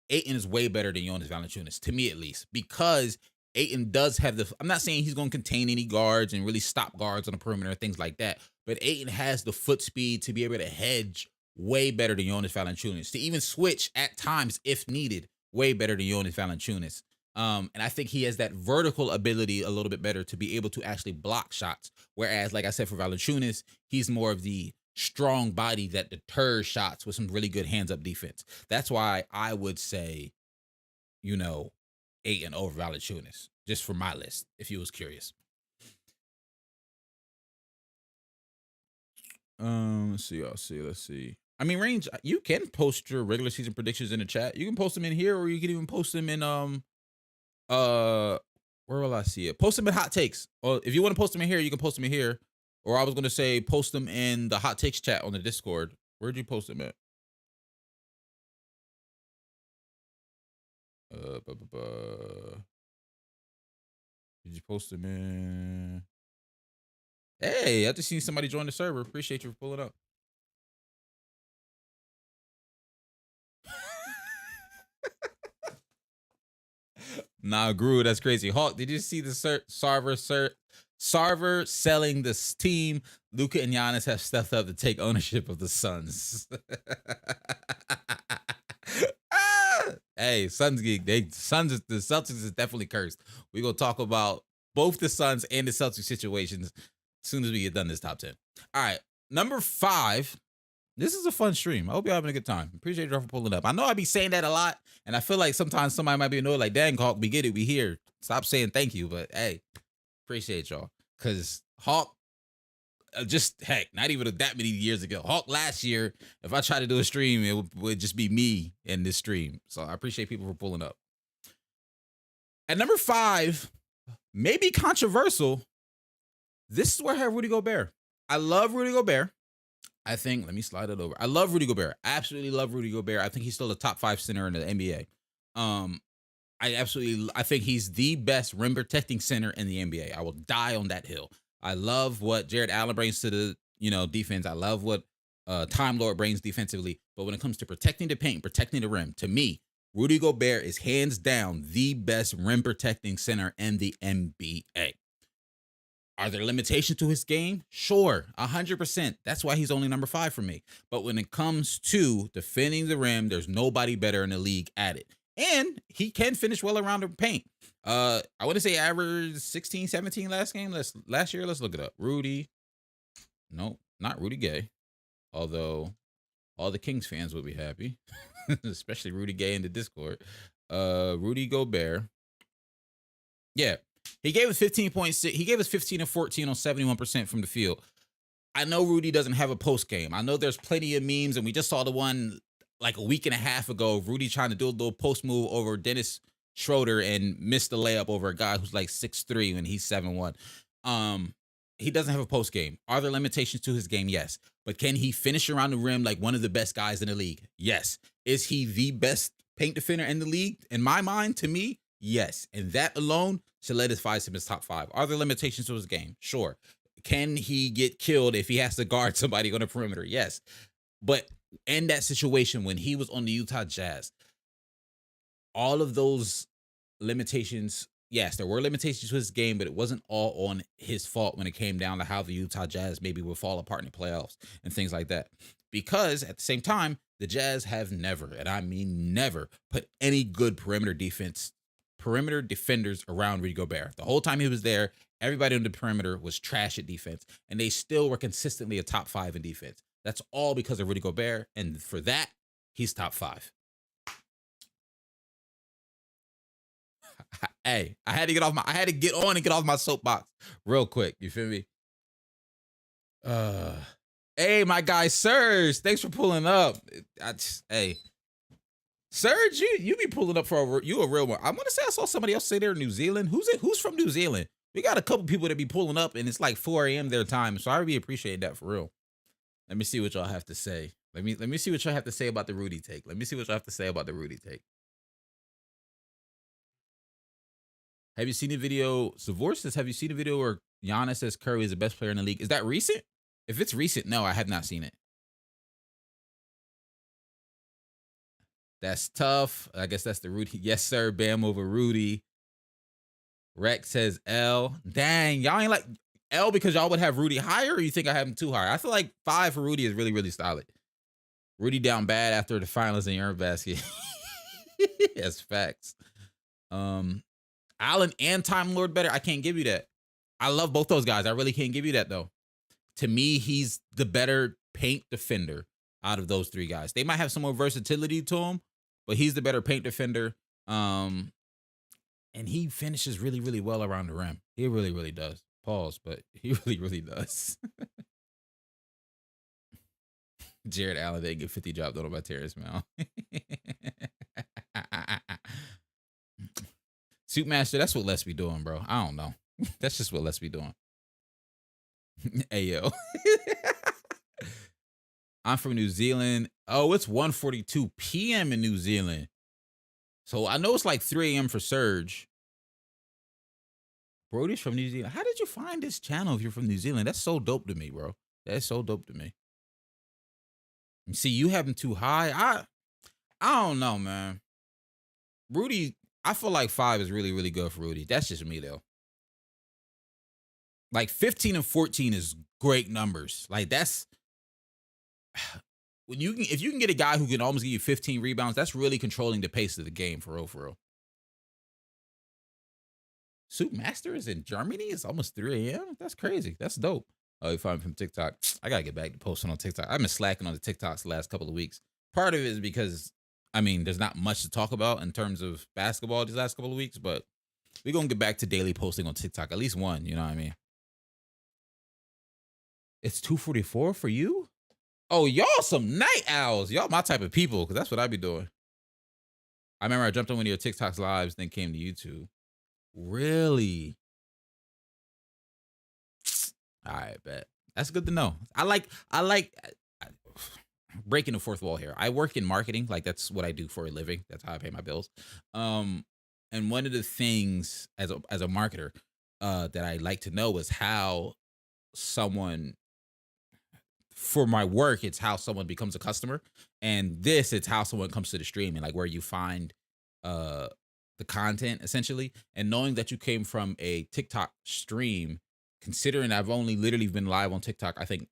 Ayton is way better than Jonas Valanciunas, to me at least, because Ayton does have I'm not saying he's going to contain any guards and really stop guards on the perimeter and things like that, but Ayton has the foot speed to be able to hedge way better than Jonas Valanciunas, to even switch at times if needed, way better than Jonas Valanciunas. And I think he has that vertical ability a little bit better to be able to actually block shots. Whereas, like I said, for Valanciunas, he's more of the strong body that deters shots with some really good hands-up defense. That's why I would say, you know, Ayton over Valanciunas, just for my list, if you was curious. Let's see. I mean, Range, you can post your regular season predictions in the chat. You can post them in here, or you can even post them in where will I see it? Post them in hot takes. Or if you want to post them in here, you can post them in here. Or I was gonna say post them in the hot takes chat on the Discord. Where'd you post them at? Did you post them in? Hey, I just seen somebody join the server. Appreciate you for pulling up. Nah, Gru, that's crazy. Hawk, did you see the Sarver selling this team? Luka and Giannis have stepped up to take ownership of the Suns. Hey, Suns geek. The Celtics is definitely cursed. We're gonna talk about both the Suns and the Celtics situations as soon as we get done this top 10. All right. Number 5. This is a fun stream. I hope you're having a good time. Appreciate y'all for pulling up. I know I be saying that a lot, and I feel like sometimes somebody might be annoyed, like, dang, Hawk, we get it, we here. Stop saying thank you, but hey, appreciate y'all. Because Hawk, just heck, not even that many years ago. Hawk last year, if I try to do a stream, it would just be me in this stream. So I appreciate people for pulling up. At number 5, maybe controversial. This is where I have Rudy Gobert. I love Rudy Gobert. I think, let me slide it over. I love Rudy Gobert. I absolutely love Rudy Gobert. I think he's still a top 5 center in the NBA. I think he's the best rim protecting center in the NBA. I will die on that hill. I love what Jared Allen brings to the, defense. I love what Time Lord brings defensively. But when it comes to protecting the paint, protecting the rim, to me, Rudy Gobert is hands down the best rim protecting center in the NBA. Are there limitations to his game? Sure, 100%. That's why he's only number 5 for me. But when it comes to defending the rim, there's nobody better in the league at it. And he can finish well around the paint. I want to say average 16, 17 last year. Let's look it up. Rudy. No, not Rudy Gay. Although all the Kings fans would be happy. Especially Rudy Gay in the Discord. Rudy Gobert. Yeah. He gave us 15.6. He gave us 15 and 14 on 71% from the field. I know Rudy doesn't have a post game. I know there's plenty of memes, and we just saw the one like a week and a half ago, Rudy trying to do a little post move over Dennis Schroeder and missed the layup over a guy who's like 6'3" and he's 7'1". He doesn't have a post game. Are there limitations to his game? Yes. But can he finish around the rim like one of the best guys in the league? Yes. Is he the best paint defender in the league? In my mind, to me, yes. And that alone solidifies him as top 5. Are there limitations to his game? Sure. Can he get killed if he has to guard somebody on the perimeter? Yes. But in that situation, when he was on the Utah Jazz, all of those limitations, yes, there were limitations to his game, but it wasn't all on his fault when it came down to how the Utah Jazz maybe would fall apart in the playoffs and things like that. Because at the same time, the Jazz have never, and I mean never, put any good perimeter defenders around Rudy Gobert. The whole time he was there, everybody on the perimeter was trash at defense, and they still were consistently a top 5 in defense. That's all because of Rudy Gobert, and for that, he's top 5. Hey, I had to get on and get off my soapbox real quick. You feel me? Hey, my guy Serge, thanks for pulling up. Hey, Serge, you be pulling up for you a real one. I want to say I saw somebody else say they're in New Zealand. Who's from New Zealand? We got a couple people that be pulling up, and it's like 4 a.m. their time, so I really appreciate that for real. Let me see what y'all have to say. Let me see what y'all have to say about the Rudy take. Have you seen the video? Zavor says, have you seen the video where Giannis says Curry is the best player in the league? Is that recent? If it's recent, no, I have not seen it. That's tough. I guess that's the Rudy. Yes, sir. Bam over Rudy. Rex says L. Dang, y'all ain't like L because y'all would have Rudy higher, or you think I have him too high? I feel like 5 for Rudy is really, really solid. Rudy down bad after the finals in your basket. That's facts. Allen and Time Lord better. I can't give you that. I love both those guys. I really can't give you that though. To me, he's the better paint defender out of those 3 guys. They might have some more versatility to him, but he's the better paint defender. And he finishes really, really well around the rim. He really, really does. Pause, but he really, really does. Jared Allen didn't get 50 dropped on by Terrence Mal. Suit Master, that's what let's be doing, bro. I don't know. That's just what let's be doing. Hey, yo. I'm from New Zealand. Oh, it's 1:42 p.m. in New Zealand. So I know it's like 3 a.m. for Serge. Brody's from New Zealand. How did you find this channel if you're from New Zealand? That's so dope to me, bro. That's so dope to me. See, you have him too high. I don't know, man. Rudy, I feel like 5 is really, really good for Rudy. That's just me, though. Like 15 and 14 is great numbers. Like that's when if you can get a guy who can almost give you 15 rebounds, that's really controlling the pace of the game for real. Suit Master is in Germany. It's almost 3 a.m. That's crazy. That's dope. Oh, you find me from TikTok. I gotta get back to posting on TikTok. I've been slacking on the TikToks the last couple of weeks. Part of it is because I mean, there's not much to talk about in terms of basketball these last couple of weeks, but we're gonna get back to daily posting on TikTok. At least one, you know what I mean? It's 2:44 for you? Oh, y'all some night owls. Y'all my type of people, because that's what I be doing. I remember I jumped on one of your TikToks lives, then came to YouTube. Really? All right, bet. That's good to know. I like breaking the fourth wall here. I work in marketing, like that's what I do for a living. That's how I pay my bills. Um, and one of the things as a marketer that I like to know is how someone for my work, it's how someone becomes a customer, and this it's how someone comes to the stream and like where you find uh the content essentially. And knowing that you came from a TikTok stream, considering I've only literally been live on TikTok, I think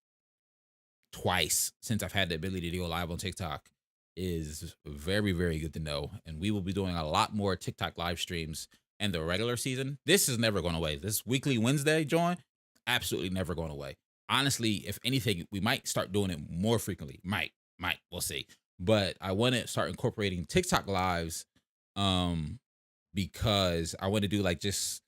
twice since I've had the ability to go live on TikTok, is very, very good to know. And we will be doing a lot more TikTok live streams and the regular season. This is never going away. This weekly Wednesday join, absolutely never going away. Honestly, if anything, we might start doing it more frequently. Might, we'll see. But I want to start incorporating TikTok lives um because I want to do like just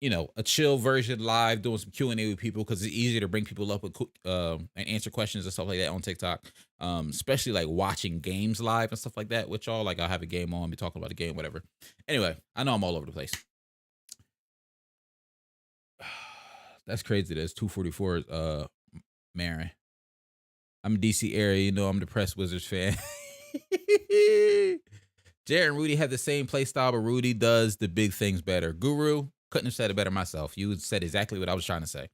a chill version live doing some Q&A with people because it's easier to bring people up with and answer questions and stuff like that on TikTok. Especially like watching games live and stuff like that with y'all. Like I'll have a game on, be talking about the game, whatever. Anyway, I know I'm all over the place. That's crazy. That's 244 Marin. I'm a DC area, I'm the Press Wizards fan. Jared and Rudy have the same play style, but Rudy does the big things better. Guru, couldn't have said it better myself. You said exactly what I was trying to say.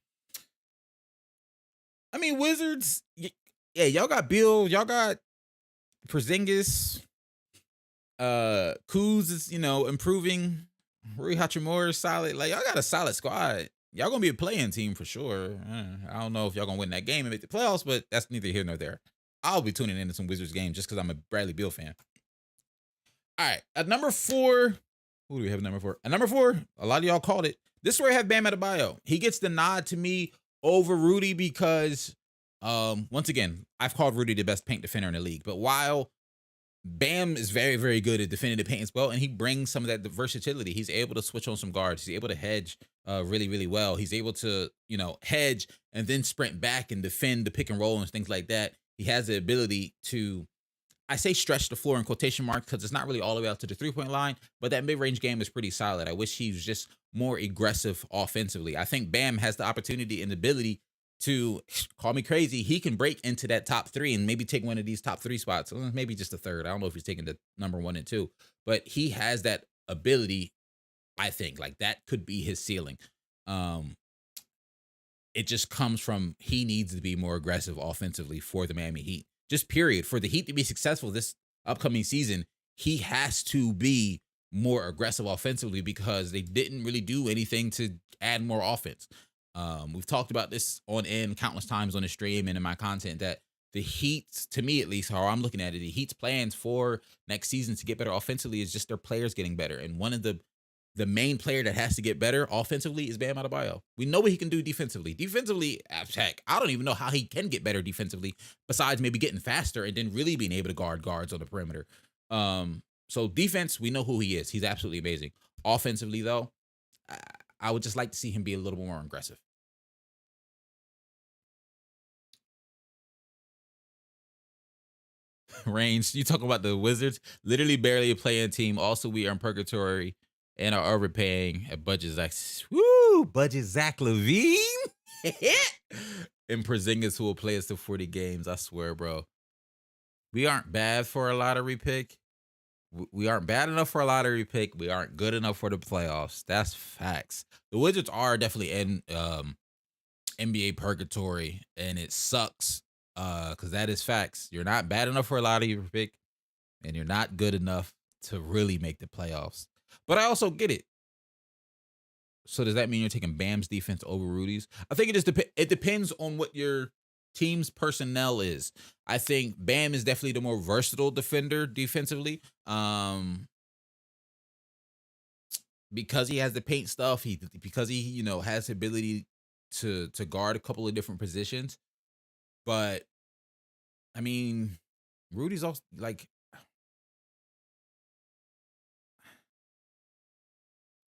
I mean, Wizards, yeah, y'all got Bill, y'all got Porzingis, Kuz is, improving. Rui Hachimura is solid. Like, y'all got a solid squad. Y'all gonna be a playing team for sure. I don't know if y'all gonna win that game and make the playoffs, but that's neither here nor there. I'll be tuning into some Wizards games just because I'm a Bradley Beal fan. All right, at number 4, who do we have at number 4? At number 4, a lot of y'all called it. This is where I have Bam Adebayo. He gets the nod to me over Rudy because, once again, I've called Rudy the best paint defender in the league. But while Bam is very, very good at defending the paint as well, and he brings some of that versatility. He's able to switch on some guards. He's able to hedge really, really well. He's able to, hedge and then sprint back and defend the pick and roll and things like that. He has the ability to, I say stretch the floor in quotation marks because it's not really all the way out to the three-point line, but that mid-range game is pretty solid. I wish he was just more aggressive offensively. I think Bam has the opportunity and ability to, call me crazy, he can break into that top 3 and maybe take one of these top 3 spots, maybe just the third. I don't know if he's taking the number 1 and 2, but he has that ability. I think like that could be his ceiling. It just comes from he needs to be more aggressive offensively for the Miami Heat. Just period. For the Heat to be successful this upcoming season, he has to be more aggressive offensively because they didn't really do anything to add more offense. We've talked about this on end countless times on the stream and in my content that the Heat, to me at least, how I'm looking at it, the Heat's plans for next season to get better offensively is just their players getting better. And one of the main player that has to get better offensively is Bam Adebayo. We know what he can do defensively. Defensively, heck, I don't even know how he can get better defensively besides maybe getting faster and then really being able to guard guards on the perimeter. So defense, we know who he is. He's absolutely amazing. Offensively, though, I would just like to see him be a little more aggressive. Range, you talking about the Wizards? Literally barely a playing team. Also, we are in purgatory and are overpaying at Budget Zach. Woo! Budget Zach LaVine. And Porzingis, who will play us to 40 games. I swear, bro. We aren't bad for a lottery pick. We aren't bad enough for a lottery pick. We aren't good enough for the playoffs. That's facts. The Wizards are definitely in NBA purgatory, and it sucks because that is facts. You're not bad enough for a lottery pick, and you're not good enough to really make the playoffs. But I also get it. So does that mean you're taking Bam's defense over Rudy's? I think it just it depends on what your team's personnel is. I think Bam is definitely the more versatile defender defensively. Because he has the paint stuff, because he has the ability to guard a couple of different positions. But I mean, Rudy's also like,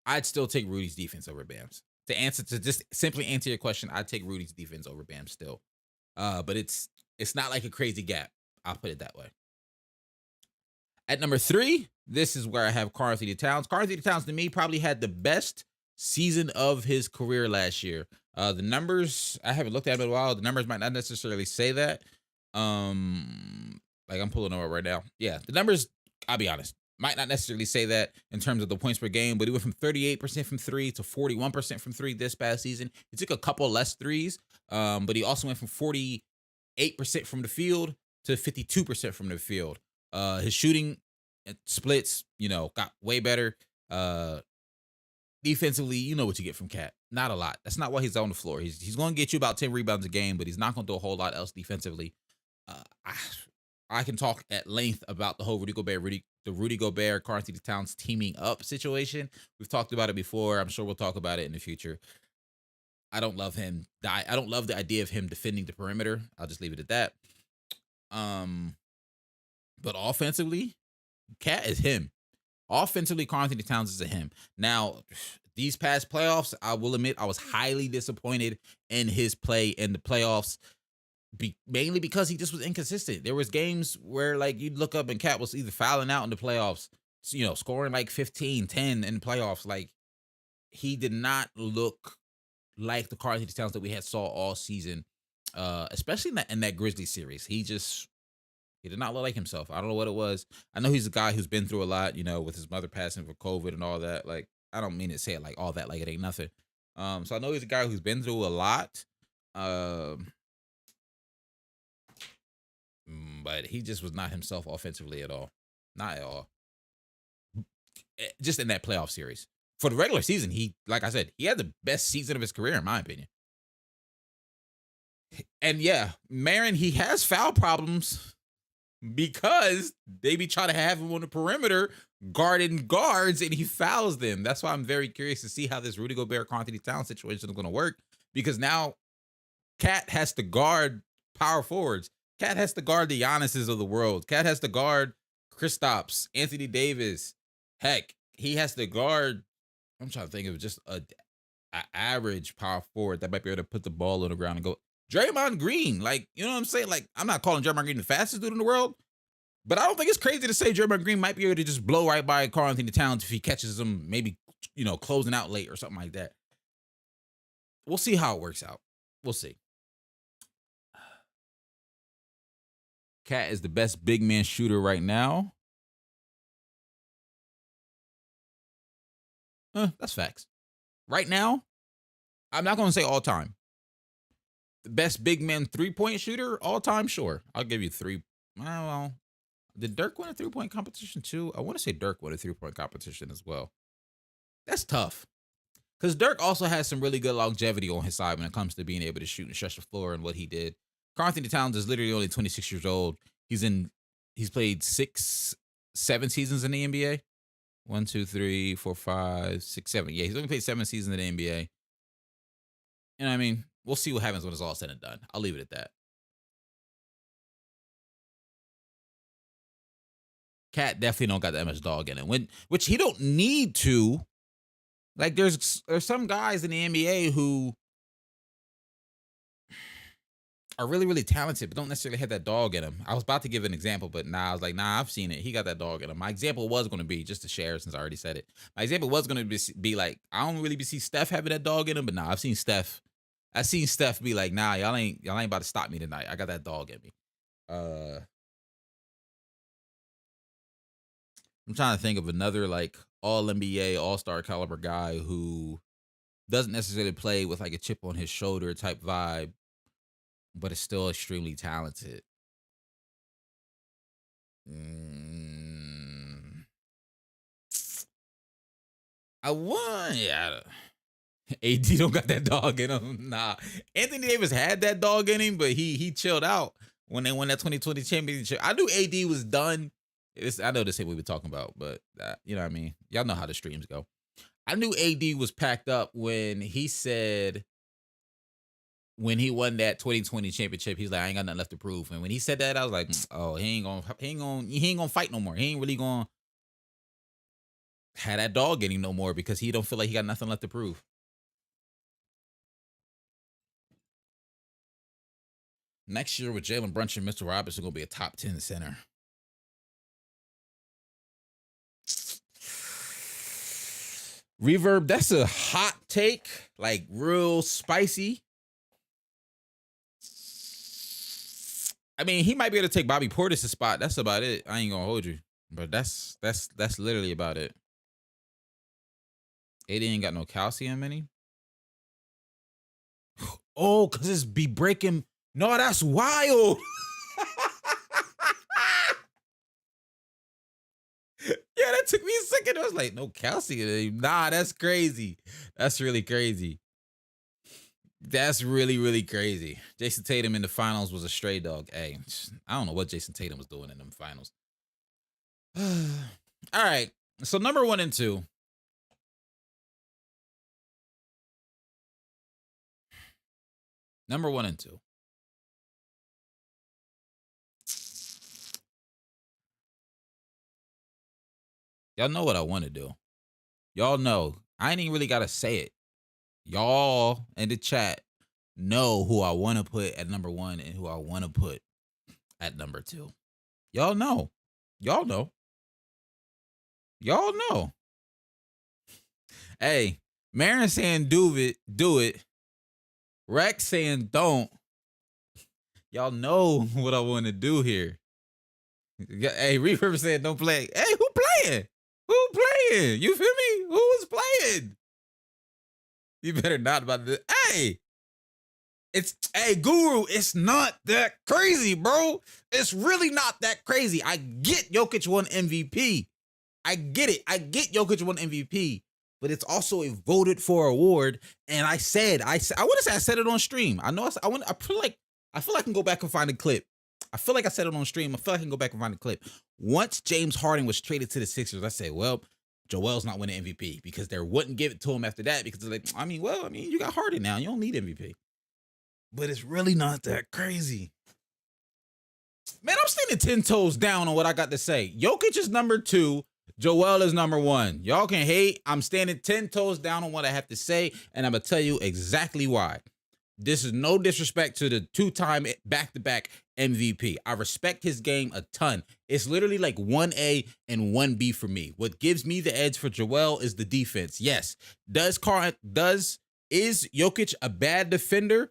I'd still take Rudy's defense over Bam's. To just simply answer your question, I'd take Rudy's defense over Bam still. But it's not like a crazy gap. I'll put it that way. At number 3, this is where I have Karl-Anthony Towns. Karl-Anthony Towns, to me, probably had the best season of his career last year. The numbers, I haven't looked at it in a while. The numbers might not necessarily say that. Like I'm pulling them up right now. Yeah, the numbers, I'll be honest, might not necessarily say that in terms of the points per game, but he went from 38% from 3 to 41% from 3 this past season. He took a couple less threes, but he also went from 48% from the field to 52% from the field. His shooting splits, got way better. Defensively, you know what you get from Cat. Not a lot. That's not why he's on the floor. He's going to get you about 10 rebounds a game, but he's not going to do a whole lot else defensively. I can talk at length about the whole Rudy Gobert, Karl-Anthony Towns teaming up situation. We've talked about it before. I'm sure we'll talk about it in the future. I don't love him. I don't love the idea of him defending the perimeter. I'll just leave it at that. But offensively, Cat is him. Offensively, Karl-Anthony Towns is a him. Now, these past playoffs, I will admit, I was highly disappointed in his play in the playoffs. Mainly because he just was inconsistent. There was games where like you'd look up and Cat was either fouling out in the playoffs, scoring like 15, 10 in the playoffs. Like he did not look like the Karl-Anthony Towns that we had saw all season, especially in that Grizzlies series. He did not look like himself. I don't know what it was. I know he's a guy who's been through a lot, with his mother passing for COVID and all that. Like I don't mean to say it like all that like it ain't nothing. So I know he's a guy who's been through a lot. But he just was not himself offensively at all. Not at all. Just in that playoff series. For the regular season, like I said, he had the best season of his career, in my opinion. And yeah, Maren, he has foul problems because they be trying to have him on the perimeter guarding guards and he fouls them. That's why I'm very curious to see how this Rudy Gobert, Karl-Anthony Towns situation is going to work, because now Cat has to guard power forwards. Cat has to guard the Giannis's of the world. Cat has to guard Kristaps, Anthony Davis. Heck, he has to guard, I'm trying to think of just an average power forward that might be able to put the ball on the ground and go. Draymond Green, like, you know what I'm saying? Like, I'm not calling Draymond Green the fastest dude in the world, but I don't think it's crazy to say Draymond Green might be able to just blow right by Karl-Anthony Towns if he catches him maybe, closing out late or something like that. We'll see how it works out. We'll see. Cat is the best big man shooter right now. That's facts. Right now, I'm not going to say all time. The best big man 3-point shooter all time, sure. I'll give you 3. Well, did Dirk win a 3-point competition too? I want to say Dirk won a 3-point competition as well. That's tough. Because Dirk also has some really good longevity on his side when it comes to being able to shoot and stretch the floor and what he did. Karl-Anthony Towns is literally only 26 years old. He's played 7 seasons in the NBA. 1, 2, 3, 4, 5, 6, 7. Yeah, he's only played 7 seasons in the NBA. You know what I mean? We'll see what happens when it's all said and done. I'll leave it at that. Cat definitely don't got that much dog in him. Which he don't need to. Like there's some guys in the NBA who are really, really talented, but don't necessarily have that dog in them. I was about to give an example, but I was like, I've seen it. He got that dog in him. My example was going to be, just to share since I already said it, my example was going to be like, I don't really see Steph having that dog in him, but I've seen Steph be like, y'all ain't about to stop me tonight. I got that dog in me. I'm trying to think of another like all NBA, all-star caliber guy who doesn't necessarily play with like a chip on his shoulder type vibe, but is still extremely talented. AD don't got that dog in him. Nah. Anthony Davis had that dog in him, but he chilled out when they won that 2020 championship. I knew AD was done. I know this ain't what we're talking about, but you know what I mean? Y'all know how the streams go. I knew AD was packed up when he said when he won that 2020 championship, he's like, I ain't got nothing left to prove. And when he said that, I was like, oh, he ain't gonna fight no more. He ain't really gonna have that dog in him no more because he don't feel like he got nothing left to prove. Next year with Jalen Brunson and Mitchell Robinson gonna be a top 10 center. Reverb, that's a hot take, like real spicy. I mean, he might be able to take Bobby Portis' spot. That's about it. I ain't gonna hold you, but that's literally about it. AD ain't got no calcium in him. Oh, cause it's be breaking. No, that's wild. Yeah, that took me a second. I was like, no calcium. Nah, that's crazy. That's really crazy. That's really, really crazy. Jason Tatum in the finals was a stray dog. Hey, I don't know what Jason Tatum was doing in them finals. All right. So number 1 and 2. Number 1 and 2. Y'all know what I want to do. Y'all know. I ain't even really got to say it. Y'all in the chat know who I want to put at number 1 and who I want to put at number 2. Y'all know. Y'all know. Y'all know. Hey, Marin saying do it. Rex saying don't. Y'all know what I want to do here. Hey, Reverb saying don't play. Hey, who playing? Who playing? You feel me? Who is playing? You better not about this. Hey, Guru, it's not that crazy, bro. It's really not that crazy. I get Jokic won MVP. I get it. I get Jokic won MVP, but it's also a voted for award. And I want to say I said it on stream. I feel like I can go back and find a clip. I feel like I said it on stream. I feel like I can go back and find a clip. Once James Harden was traded to the Sixers, I said, well, Joel's not winning MVP because they wouldn't give it to him after that because they're like, you got Harden now. You don't need MVP. But it's really not that crazy. Man, I'm standing 10 toes down on what I got to say. Jokic is number 2. Joel is number 1. Y'all can hate. I'm standing 10 toes down on what I have to say, and I'm going to tell you exactly why. This is no disrespect to the 2-time back-to-back MVP. I respect his game a ton. It's literally like 1A and 1B for me. What gives me the edge for Joel is the defense. Yes. Is Jokic a bad defender?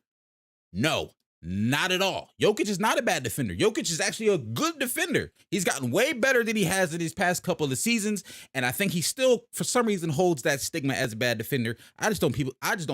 No, not at all. Jokic is not a bad defender. Jokic is actually a good defender. He's gotten way better than he has in his past couple of seasons, and I think he still, for some reason, holds that stigma as a bad defender. I just don't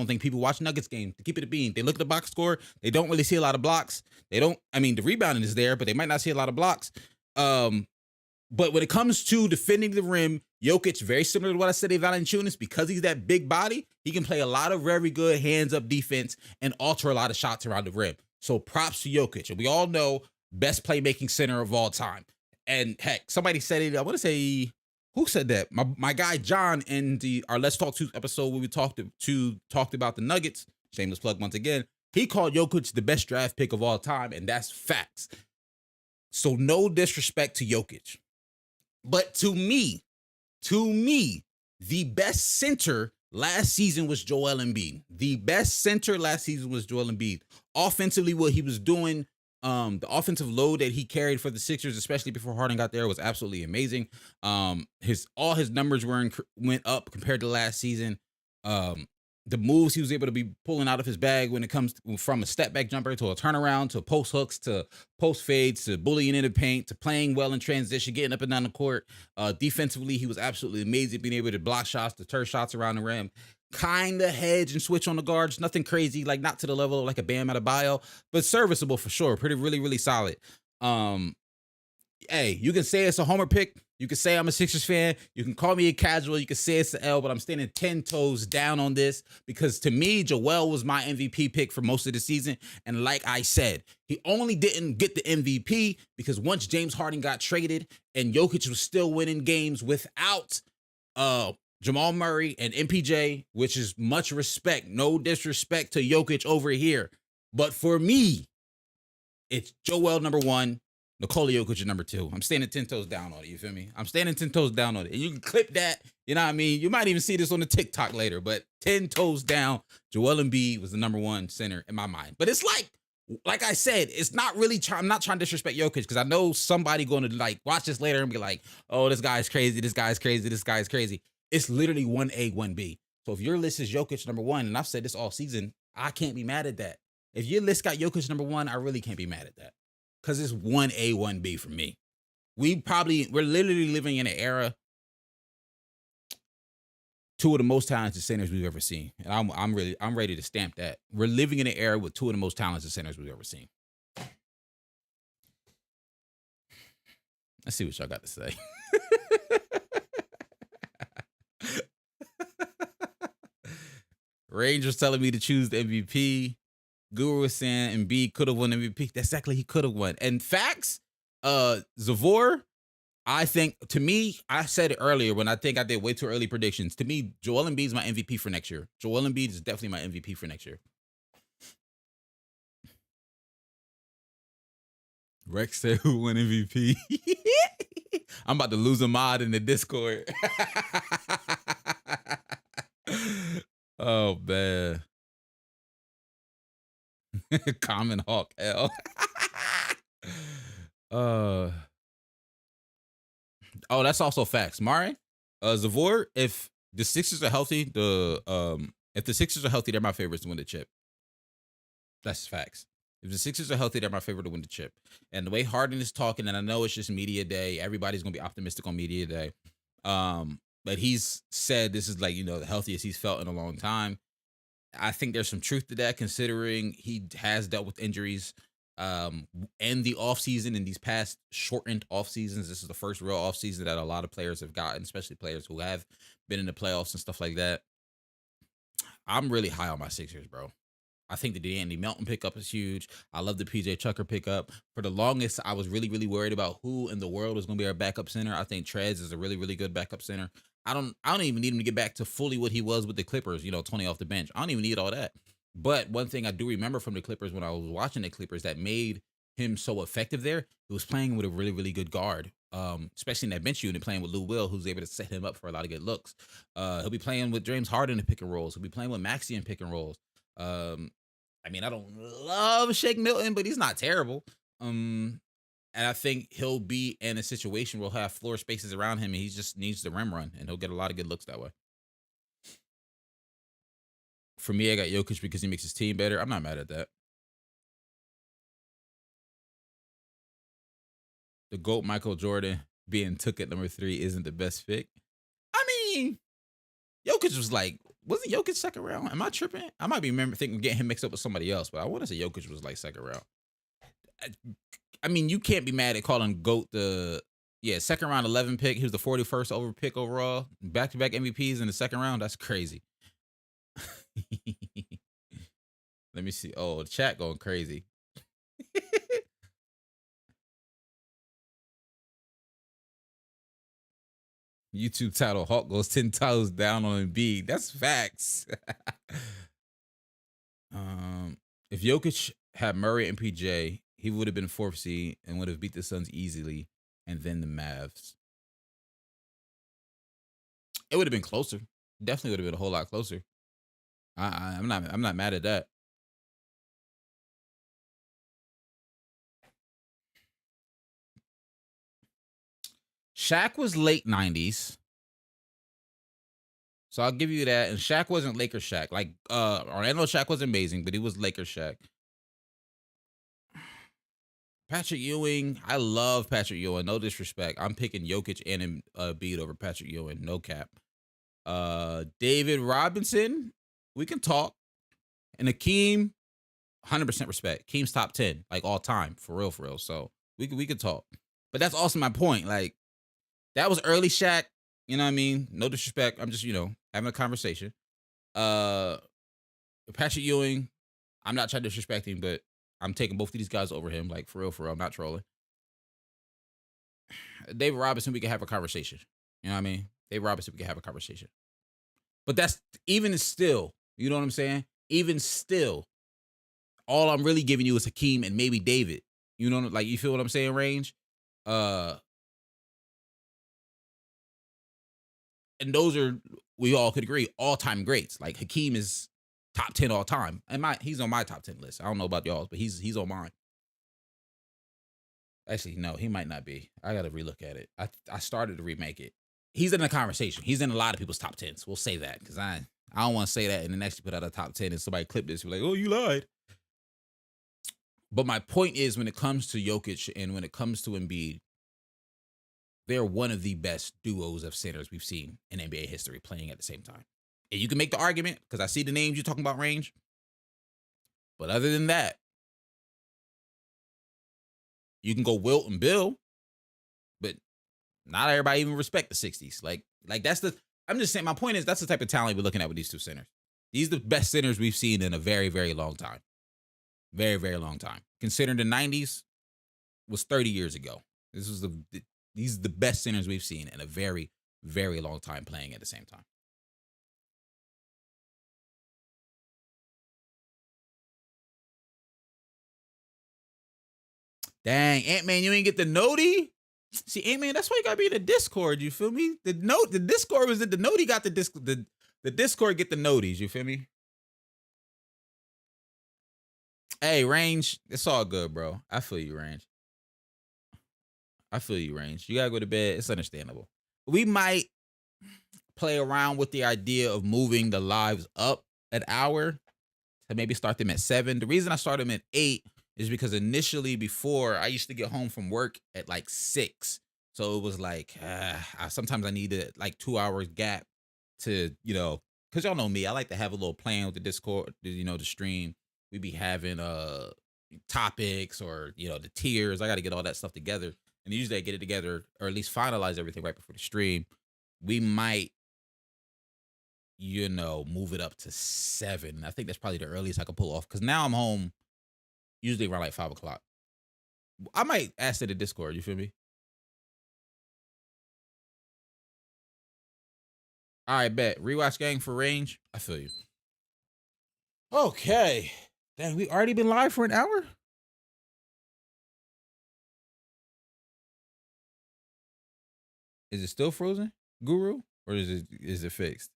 think people watch Nuggets game to keep it a bean. They look at the box score. They don't really see a lot of blocks. The rebounding is there, but they might not see a lot of blocks. But when it comes to defending the rim, Jokic, very similar to what I said about Valanciunas, because he's that big body, he can play a lot of very good hands-up defense and alter a lot of shots around the rim. So props to Jokic. And we all know best playmaking center of all time. And heck, somebody said it. I want to say, who said that? My guy John in our Let's Talk 2 episode where we talked about the Nuggets. Shameless plug once again. He called Jokic the best draft pick of all time, and that's facts. So no disrespect to Jokic. But to me, the best center last season was Joel Embiid. The best center last season was Joel Embiid. Offensively, what he was doing, the offensive load that he carried for the Sixers, especially before Harden got there, was absolutely amazing. All his numbers went up compared to last season. The moves he was able to be pulling out of his bag when it comes from a step back jumper to a turnaround to post hooks to post fades to bullying in the paint to playing well in transition, getting up and down the court. Defensively, he was absolutely amazing, being able to block shots, deter shots around the rim, kind of hedge and switch on the guards. Nothing crazy, like not to the level of like a Bam Adebayo, but serviceable for sure. Really, really solid. Hey, you can say it's a homer pick. You can say I'm a Sixers fan. You can call me a casual. You can say it's an L, but I'm standing 10 toes down on this because to me, Joel was my MVP pick for most of the season. And like I said, he only didn't get the MVP because once James Harden got traded and Jokic was still winning games without Jamal Murray and MPJ, which is much respect. No disrespect to Jokic over here. But for me, it's Joel number one, Nikola Jokic number two. I'm standing 10 toes down on it. You feel me? I'm standing 10 toes down on it. And you can clip that. You know what I mean? You might even see this on the TikTok later, but 10 toes down, Joel Embiid was the number one center in my mind. But it's like I said, it's not really, I'm not trying to disrespect Jokic because I know somebody going to like watch this later and be like, oh, this guy's crazy. This guy's crazy. This guy's crazy. It's literally 1A, 1B. So if your list is Jokic number one, and I've said this all season, I can't be mad at that. If your list got Jokic number one, I really can't be mad at that because it's 1A, 1B for me. We're literally living in an era, two of the most talented centers we've ever seen. And I'm ready to stamp that. We're living in an era with two of the most talented centers we've ever seen. Let's see what y'all got to say. Rangers telling me to choose the MVP. Guru was saying Embiid could have won MVP. That's exactly, he could have won. And facts, Zavor, I think, to me, I said it earlier when I think I did way too early predictions. To me, Joel Embiid is my MVP for next year. Joel Embiid is definitely my MVP for next year. Rex said who won MVP? I'm about to lose a mod in the Discord. Oh, man. Common Hawk L. Oh, that's also facts. Mari, Zavor, if the Sixers are healthy, if the Sixers are healthy, they're my favorites to win the chip. That's facts. If the Sixers are healthy, they're my favorite to win the chip. And the way Harden is talking, and I know it's just media day, everybody's gonna be optimistic on media day. But he's said this is like, the healthiest he's felt in a long time. I think there's some truth to that, considering he has dealt with injuries and the offseason in these past shortened off seasons. This is the first real off season that a lot of players have gotten, especially players who have been in the playoffs and stuff like that. I'm really high on my Sixers, bro. I think the Andy Melton pickup is huge. I love the PJ Tucker pickup. For the longest, I was really, really worried about who in the world is going to be our backup center. I think Trez is a really, really good backup center. I don't even need him to get back to fully what he was with the Clippers, 20 off the bench. I don't even need all that. But one thing I do remember from the Clippers when I was watching the Clippers that made him so effective there, he was playing with a really, really good guard, especially in that bench unit, playing with Lou Will, who's able to set him up for a lot of good looks. He'll be playing with James Harden in pick and rolls. He'll be playing with Maxey in pick and rolls. I mean, I don't love Shake Milton, but he's not terrible. And I think he'll be in a situation where he'll have floor spaces around him, and he just needs the rim run, and he'll get a lot of good looks that way. For me, I got Jokic because he makes his team better. I'm not mad at that. The GOAT Michael Jordan being took at number 3 isn't the best pick. I mean, Jokic was like, wasn't Jokic second round? Am I tripping? I might be thinking getting him mixed up with somebody else, but I want to say Jokic was like second round. I mean, you can't be mad at calling GOAT second round 11 pick. He was the 41st pick overall. Back-to-back MVPs in the second round. That's crazy. Let me see. Oh, the chat going crazy. YouTube title, Hawk goes 10 toes down on Embiid. That's facts. If Jokic had Murray and PJ, he would have been 4th seed and would have beat the Suns easily, and then the Mavs. It would have been closer. Definitely would have been a whole lot closer. I'm not mad at that. Shaq was late 90s. So I'll give you that. And Shaq wasn't Lakers Shaq. Like, Orlando Shaq was amazing, but he was Lakers Shaq. Patrick Ewing, I love Patrick Ewing. No disrespect. I'm picking Jokic and Embiid over Patrick Ewing. No cap. David Robinson, we can talk. And Akeem, 100% respect. Akeem's top 10, like all time, for real. So we could talk. But that's also my point. Like, that was early Shaq. You know what I mean? No disrespect. I'm just, having a conversation. Patrick Ewing, I'm not trying to disrespect him, but I'm taking both of these guys over him. Like, for real. I'm not trolling. David Robinson, we can have a conversation. You know what I mean? David Robinson, we can have a conversation. But that's, even still, you know what I'm saying? Even still, All I'm really giving you is Hakeem and maybe David. You know, like you feel what I'm saying, Range? And those are, we all could agree, all-time greats. Like Hakeem is top 10 all time. And he's on my top 10 list. I don't know about y'all's, but he's on mine. Actually, no, he might not be. I gotta relook at it. I started to remake it. He's in the conversation. He's in a lot of people's top 10s. We'll say that because I don't want to say that and then actually put out a top 10 and somebody clip this. You're like, oh, you lied. But my point is, when it comes to Jokic and when it comes to Embiid, they're one of the best duos of centers we've seen in NBA history playing at the same time. And you can make the argument, because I see the names you're talking about, Range. But other than that, you can go Wilt and Bill, but not everybody even respect the 60s. Like that's the, I'm just saying, my point is that's the type of talent we're looking at with these two centers. These are the best centers we've seen in a very, very long time. Very, very long time. Considering the 90s was 30 years ago. These are the best centers we've seen in a very, very long time playing at the same time. Dang, Ant-Man, you ain't get the noti? See, Ant-Man, that's why you gotta be in the Discord, you feel me? The Discord was that the noti got the Discord get the noties, you feel me? Hey, Range, it's all good, bro. I feel you, Range. I feel you, Range. You gotta go to bed. It's understandable. We might play around with the idea of moving the lives up an hour to maybe start them at 7. The reason I started them at 8 is because initially before I used to get home from work at like 6. So it was like, sometimes I needed like 2 hours gap to, you know, because y'all know me. I like to have a little plan with the Discord, you know, the stream. We be having topics or, you know, the tiers. I got to get all that stuff together. And usually I get it together or at least finalize everything right before the stream. We might, you know, move it up to 7. I think that's probably the earliest I could pull off because now I'm home usually around like 5 o'clock. I might ask to the Discord. You feel me? All right, bet. Rewatch gang for Range. I feel you. Okay. Dang, we already been live for an hour? Is it still frozen, Guru? Or is it fixed?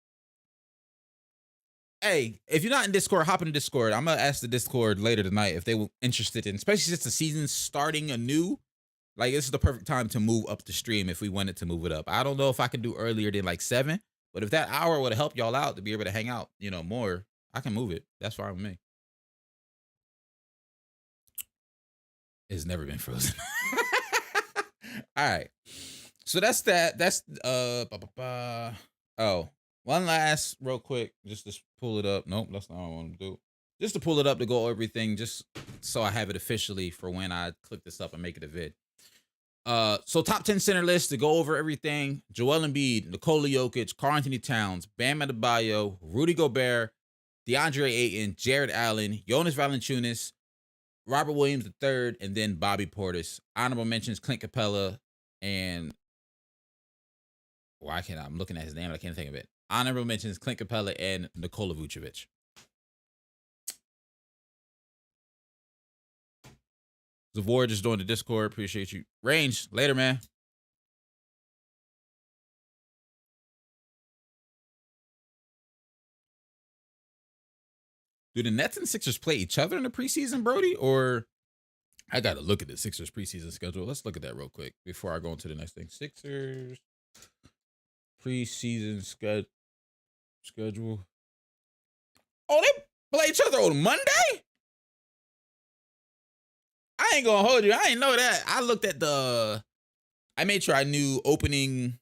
Hey, if you're not in Discord, hop in Discord. I'm gonna ask the Discord later tonight if they were interested in, especially since the season's starting anew. Like, this is the perfect time to move up the stream if we wanted to move it up. I don't know if I could do earlier than like 7, but if that hour would help y'all out to be able to hang out, you know, more, I can move it. That's fine with me. It's never been frozen. All right. So that's that. That's oh, one last real quick, just to pull it up. Nope, that's not what I want to do. Just to pull it up to go over everything, just so I have it officially for when I click this up and make it a vid. So top 10 center list to go over everything. Joel Embiid, Nikola Jokic, Karl-Anthony Towns, Bam Adebayo, Rudy Gobert, DeAndre Ayton, Jared Allen, Jonas Valanciunas, Robert Williams III, and then Bobby Portis. Honorable mentions Clint Capella and I'm looking at his name, I can't think of it. Honorable mentions Clint Capella and Nikola Vucevic. Zavor just joined the Discord. Appreciate you. Range, later, man. Do the Nets and Sixers play each other in the preseason, Brody? Or I got to look at the Sixers preseason schedule. Let's look at that real quick before I go into the next thing. Sixers preseason schedule. Oh, they play each other on Monday? I ain't gonna hold you. I ain't know that. I looked at I made sure I knew opening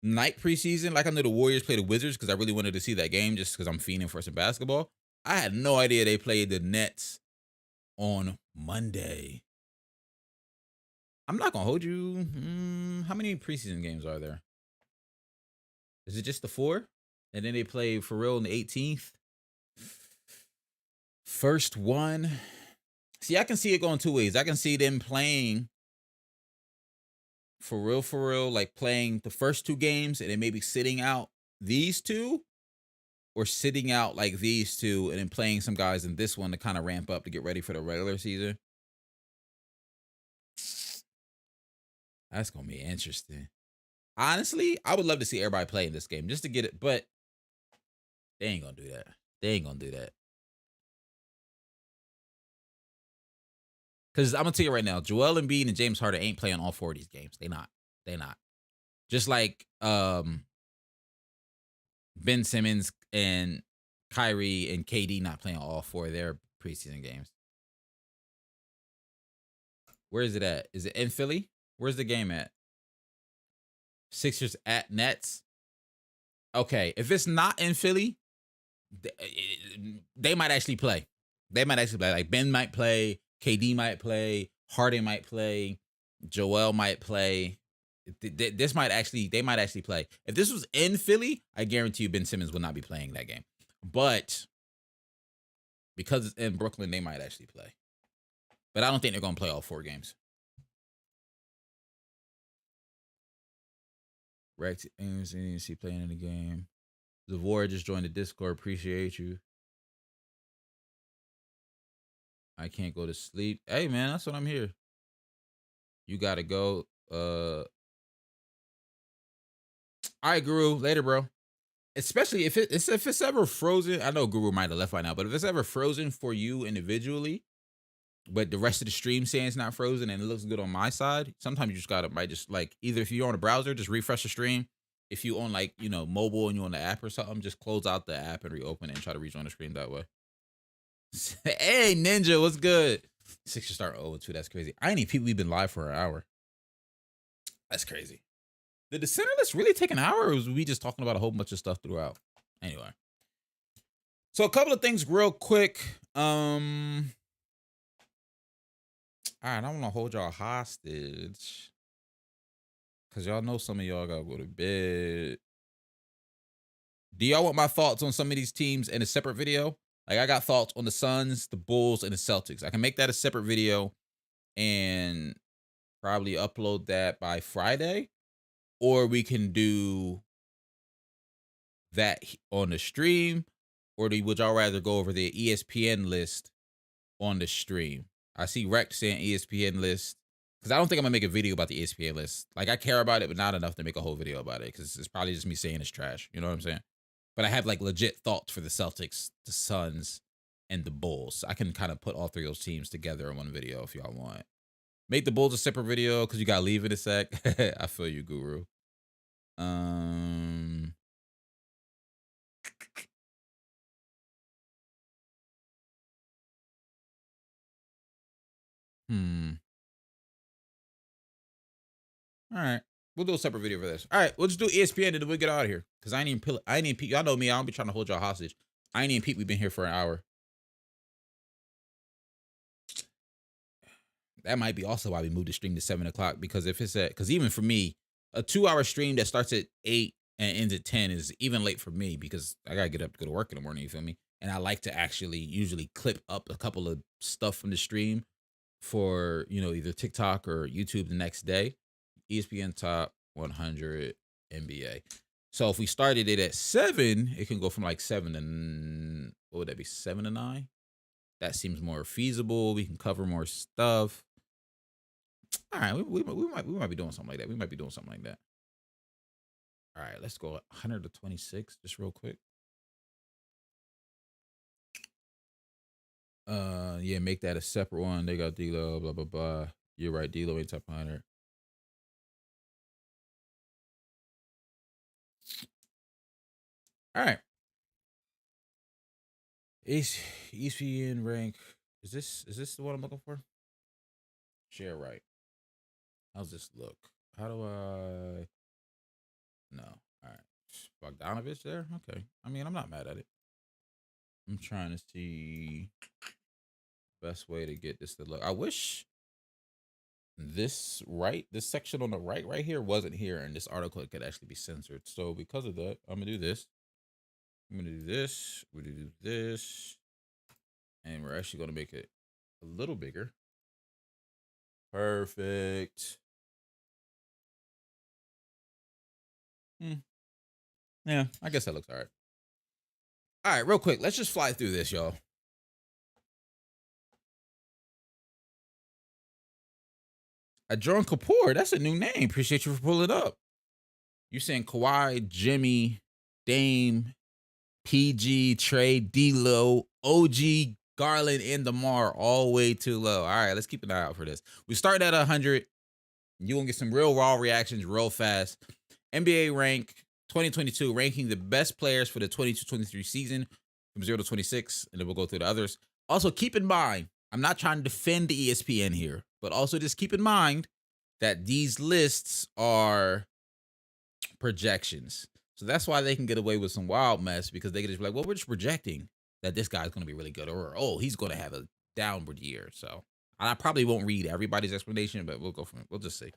night preseason. Like I knew the Warriors played the Wizards because I really wanted to see that game just because I'm fiending for some basketball. I had no idea they played the Nets on Monday. I'm not gonna hold you. How many preseason games are there? Is it just the 4? And then they play for real on the 18th. First one. See, I can see it going 2 ways. I can see them playing for real, like playing the first 2 games and then maybe sitting out these 2. or sitting out like these two and then playing some guys in this one to kind of ramp up to get ready for the regular season. That's gonna be interesting. Honestly, I would love to see everybody play in this game just to get it, but they ain't gonna do that. They ain't gonna do that. Because I'm gonna tell you right now, Joel Embiid and James Harden ain't playing all 4 of these games. They not. They not. Just like Ben Simmons and Kyrie and KD not playing all 4 of their preseason games. Where is it at? Is it in Philly? Where's the game at? Sixers at Nets. Okay, if it's not in Philly, they might actually play. They might actually play. Like Ben might play, KD might play, Harden might play, Joel might play. This might actually, they might actually play. If this was in Philly, I guarantee you Ben Simmons will not be playing that game. But because it's in Brooklyn, they might actually play. But I don't think they're going to play all 4 games. Rex Anderson, see playing in the game. Zavor just joined the Discord. Appreciate you. I can't go to sleep. Hey man, that's what I'm here. You gotta go. All right, Guru. Later, bro. Especially if it's ever frozen. I know Guru might have left by now, but if it's ever frozen for you individually, but the rest of the stream saying it's not frozen and it looks good on my side, sometimes you just might just like, either if you're on a browser, just refresh the stream. If you on like, you know, mobile and you on the app or something, just close out the app and reopen it and try to rejoin the stream that way. Hey Ninja, what's good? Sixers start 0-2. That's crazy. I ain't even people we've been live for an hour. That's crazy. Did the center list really take an hour, or was we just talking about a whole bunch of stuff throughout? Anyway. So a couple of things real quick. All right, I don't want to hold y'all hostage, because y'all know some of y'all gotta go to bed. Do y'all want my thoughts on some of these teams in a separate video? Like, I got thoughts on the Suns, the Bulls, and the Celtics. I can make that a separate video and probably upload that by Friday. Or we can do that on the stream. Or would y'all rather go over the ESPN list on the stream? I see Rex saying ESPN list, because I don't think I'm going to make a video about the ESPN list. Like, I care about it, but not enough to make a whole video about it, because it's probably just me saying it's trash. You know what I'm saying? But I have like legit thoughts for the Celtics, the Suns, and the Bulls. I can kind of put all 3 of those teams together in one video if y'all want. Make the Bulls a separate video because you got to leave in a sec. I feel you, Guru. All right. We'll do a separate video for this. All right, we'll just do ESPN and then we'll get out of here. Because I ain't even peep. Y'all know me. I don't be trying to hold y'all hostage. I ain't even peep. We've been here for an hour. That might be also why we moved the stream to 7 o'clock. Because if it's because even for me, a 2-hour stream that starts at 8 and ends at 10 is even late for me, because I gotta get up to go to work in the morning. You feel me? And I like to actually usually clip up a couple of stuff from the stream for, you know, either TikTok or YouTube the next day. ESPN Top 100 NBA. So if we started it at 7, it can go from like 7 to, what would that be, 7 to 9? That seems more feasible. We can cover more stuff. All right, we might be doing something like that. We might be doing something like that. All right, let's go 100 to 26 just real quick. Yeah, make that a separate one. They got D-Lo, blah, blah, blah. You're right, D-Lo ain't top 100. All right. ESPN rank. Is this the one I'm looking for? Share right. How's this look? How do I? No. All right. Bogdanovich there? Okay. I mean, I'm not mad at it. I'm trying to see best way to get this to look. I wish this section on the right here wasn't here, and this article could actually be censored. So because of that, I'm gonna do this. I'm gonna do this. We're gonna do this, and we're actually gonna make it a little bigger. Perfect. Yeah, I guess that looks all right. All right, real quick. Let's just fly through this, y'all. Jordan Kapoor, that's a new name. Appreciate you for pulling it up. You saying Kawhi, Jimmy, Dame, PG, Trey, D-Lo, OG, Garland, and DeMar all way too low. All right, let's keep an eye out for this. We start at 100. You're going to get some real raw reactions real fast. NBA rank 2022, ranking the best players for the 22-23 season from 0 to 26, and then we'll go through the others. Also, keep in mind, I'm not trying to defend the ESPN here, but also just keep in mind that these lists are projections. So that's why they can get away with some wild mess, because they can just be like, well, we're just projecting that this guy's going to be really good, or, oh, he's going to have a downward year. So I probably won't read everybody's explanation, but we'll go from it. We'll just see.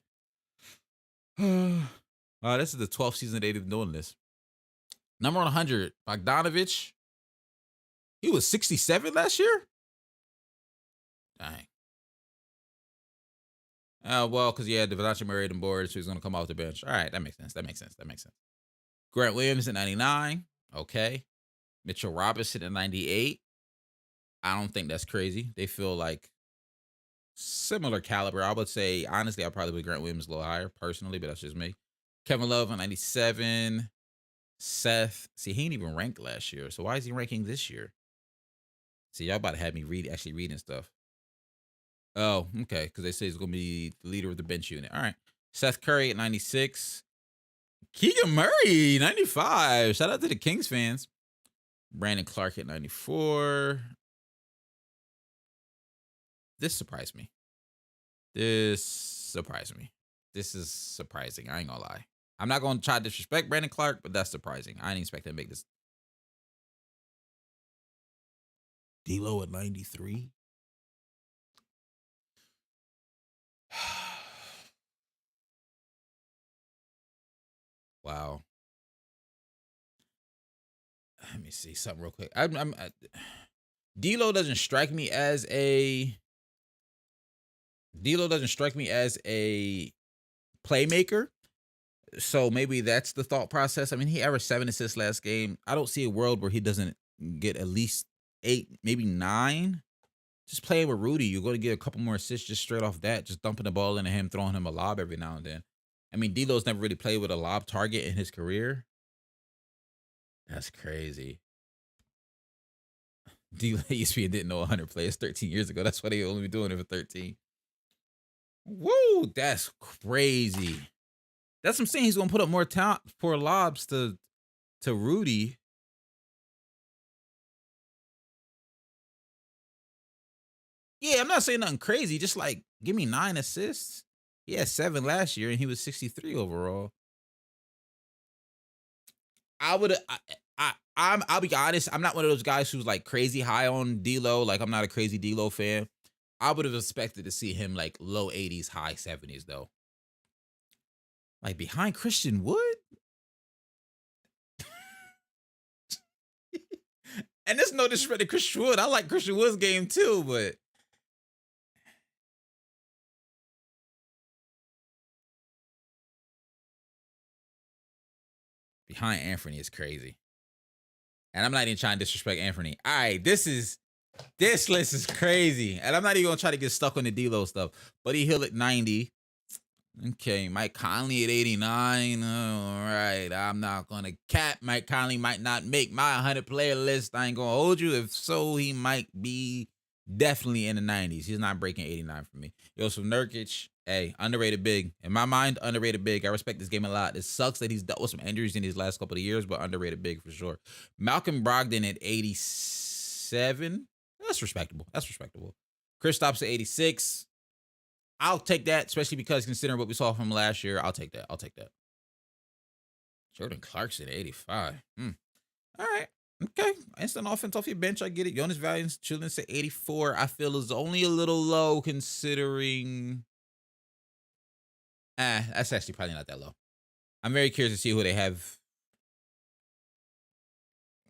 This is the 12th season they've been doing this. Number 100, Bogdanovich. He was 67 last year? Dang. Well, because yeah, Dejounte Murray and board, so he's going to come off the bench. All right, that makes sense. That makes sense. Grant Williams at 99. Okay. Mitchell Robinson at 98. I don't think that's crazy. They feel like similar caliber. I would say, honestly, I'd probably put Grant Williams a little higher personally, but that's just me. Kevin Love at 97. Seth. See, he ain't even ranked last year, so why is he ranking this year? See, y'all about to have me actually reading stuff. Oh, okay, because they say he's going to be the leader of the bench unit. All right. Seth Curry at 96. Keegan Murray, 95. Shout out to the Kings fans. Brandon Clark at 94. This surprised me. This is surprising. I ain't going to lie. I'm not going to try to disrespect Brandon Clark, but that's surprising. I didn't expect him to make this. D-Lo at 93. Wow. Let me see something real quick. D-Lo doesn't strike me as a playmaker. So maybe that's the thought process. I mean, he averaged 7 assists last game. I don't see a world where he doesn't get at least 8, maybe 9. Just playing with Rudy, you're going to get a couple more assists just straight off that, just dumping the ball into him, throwing him a lob every now and then. I mean, D-Lo's never really played with a lob target in his career. That's crazy. ESPN didn't know 100 players 13 years ago. That's why they only be doing it for 13. Woo, that's crazy. That's what I'm saying. He's going to put up more talent for lobs to Rudy. Yeah, I'm not saying nothing crazy. Just like, give me 9 assists. He had 7 last year, and he was 63 overall. I'll be honest. I'm not one of those guys who's like crazy high on D-Lo. Like, I'm not a crazy D-Lo fan. I would have expected to see him like low 80s, high 70s though. Like behind Christian Wood. And there's no disrespect to Christian Wood. I like Christian Wood's game too, but behind Anthony is crazy. And I'm not even trying to disrespect Anthony. All right, this list is crazy. And I'm not even going to try to get stuck on the D-Lo stuff. Buddy Hield at 90. Okay, Mike Conley at 89. All right, I'm not going to cap. Mike Conley might not make my 100-player list. I ain't going to hold you. If so, he might be definitely in the 90s. He's not breaking 89 for me. Yusuf Nurkic, hey, underrated big. In my mind, underrated big. I respect this game a lot. It sucks that he's dealt with some injuries in these last couple of years, but underrated big for sure. Malcolm Brogdon at 87. That's respectable. Kristaps at 86. I'll take that, especially because considering what we saw from last year, I'll take that. Jordan Clarkson, 85. All right. Okay. Instant offense off your bench. I get it. Jonas Valanciunas at 84. I feel is only a little low considering. That's actually probably not that low. I'm very curious to see who they have.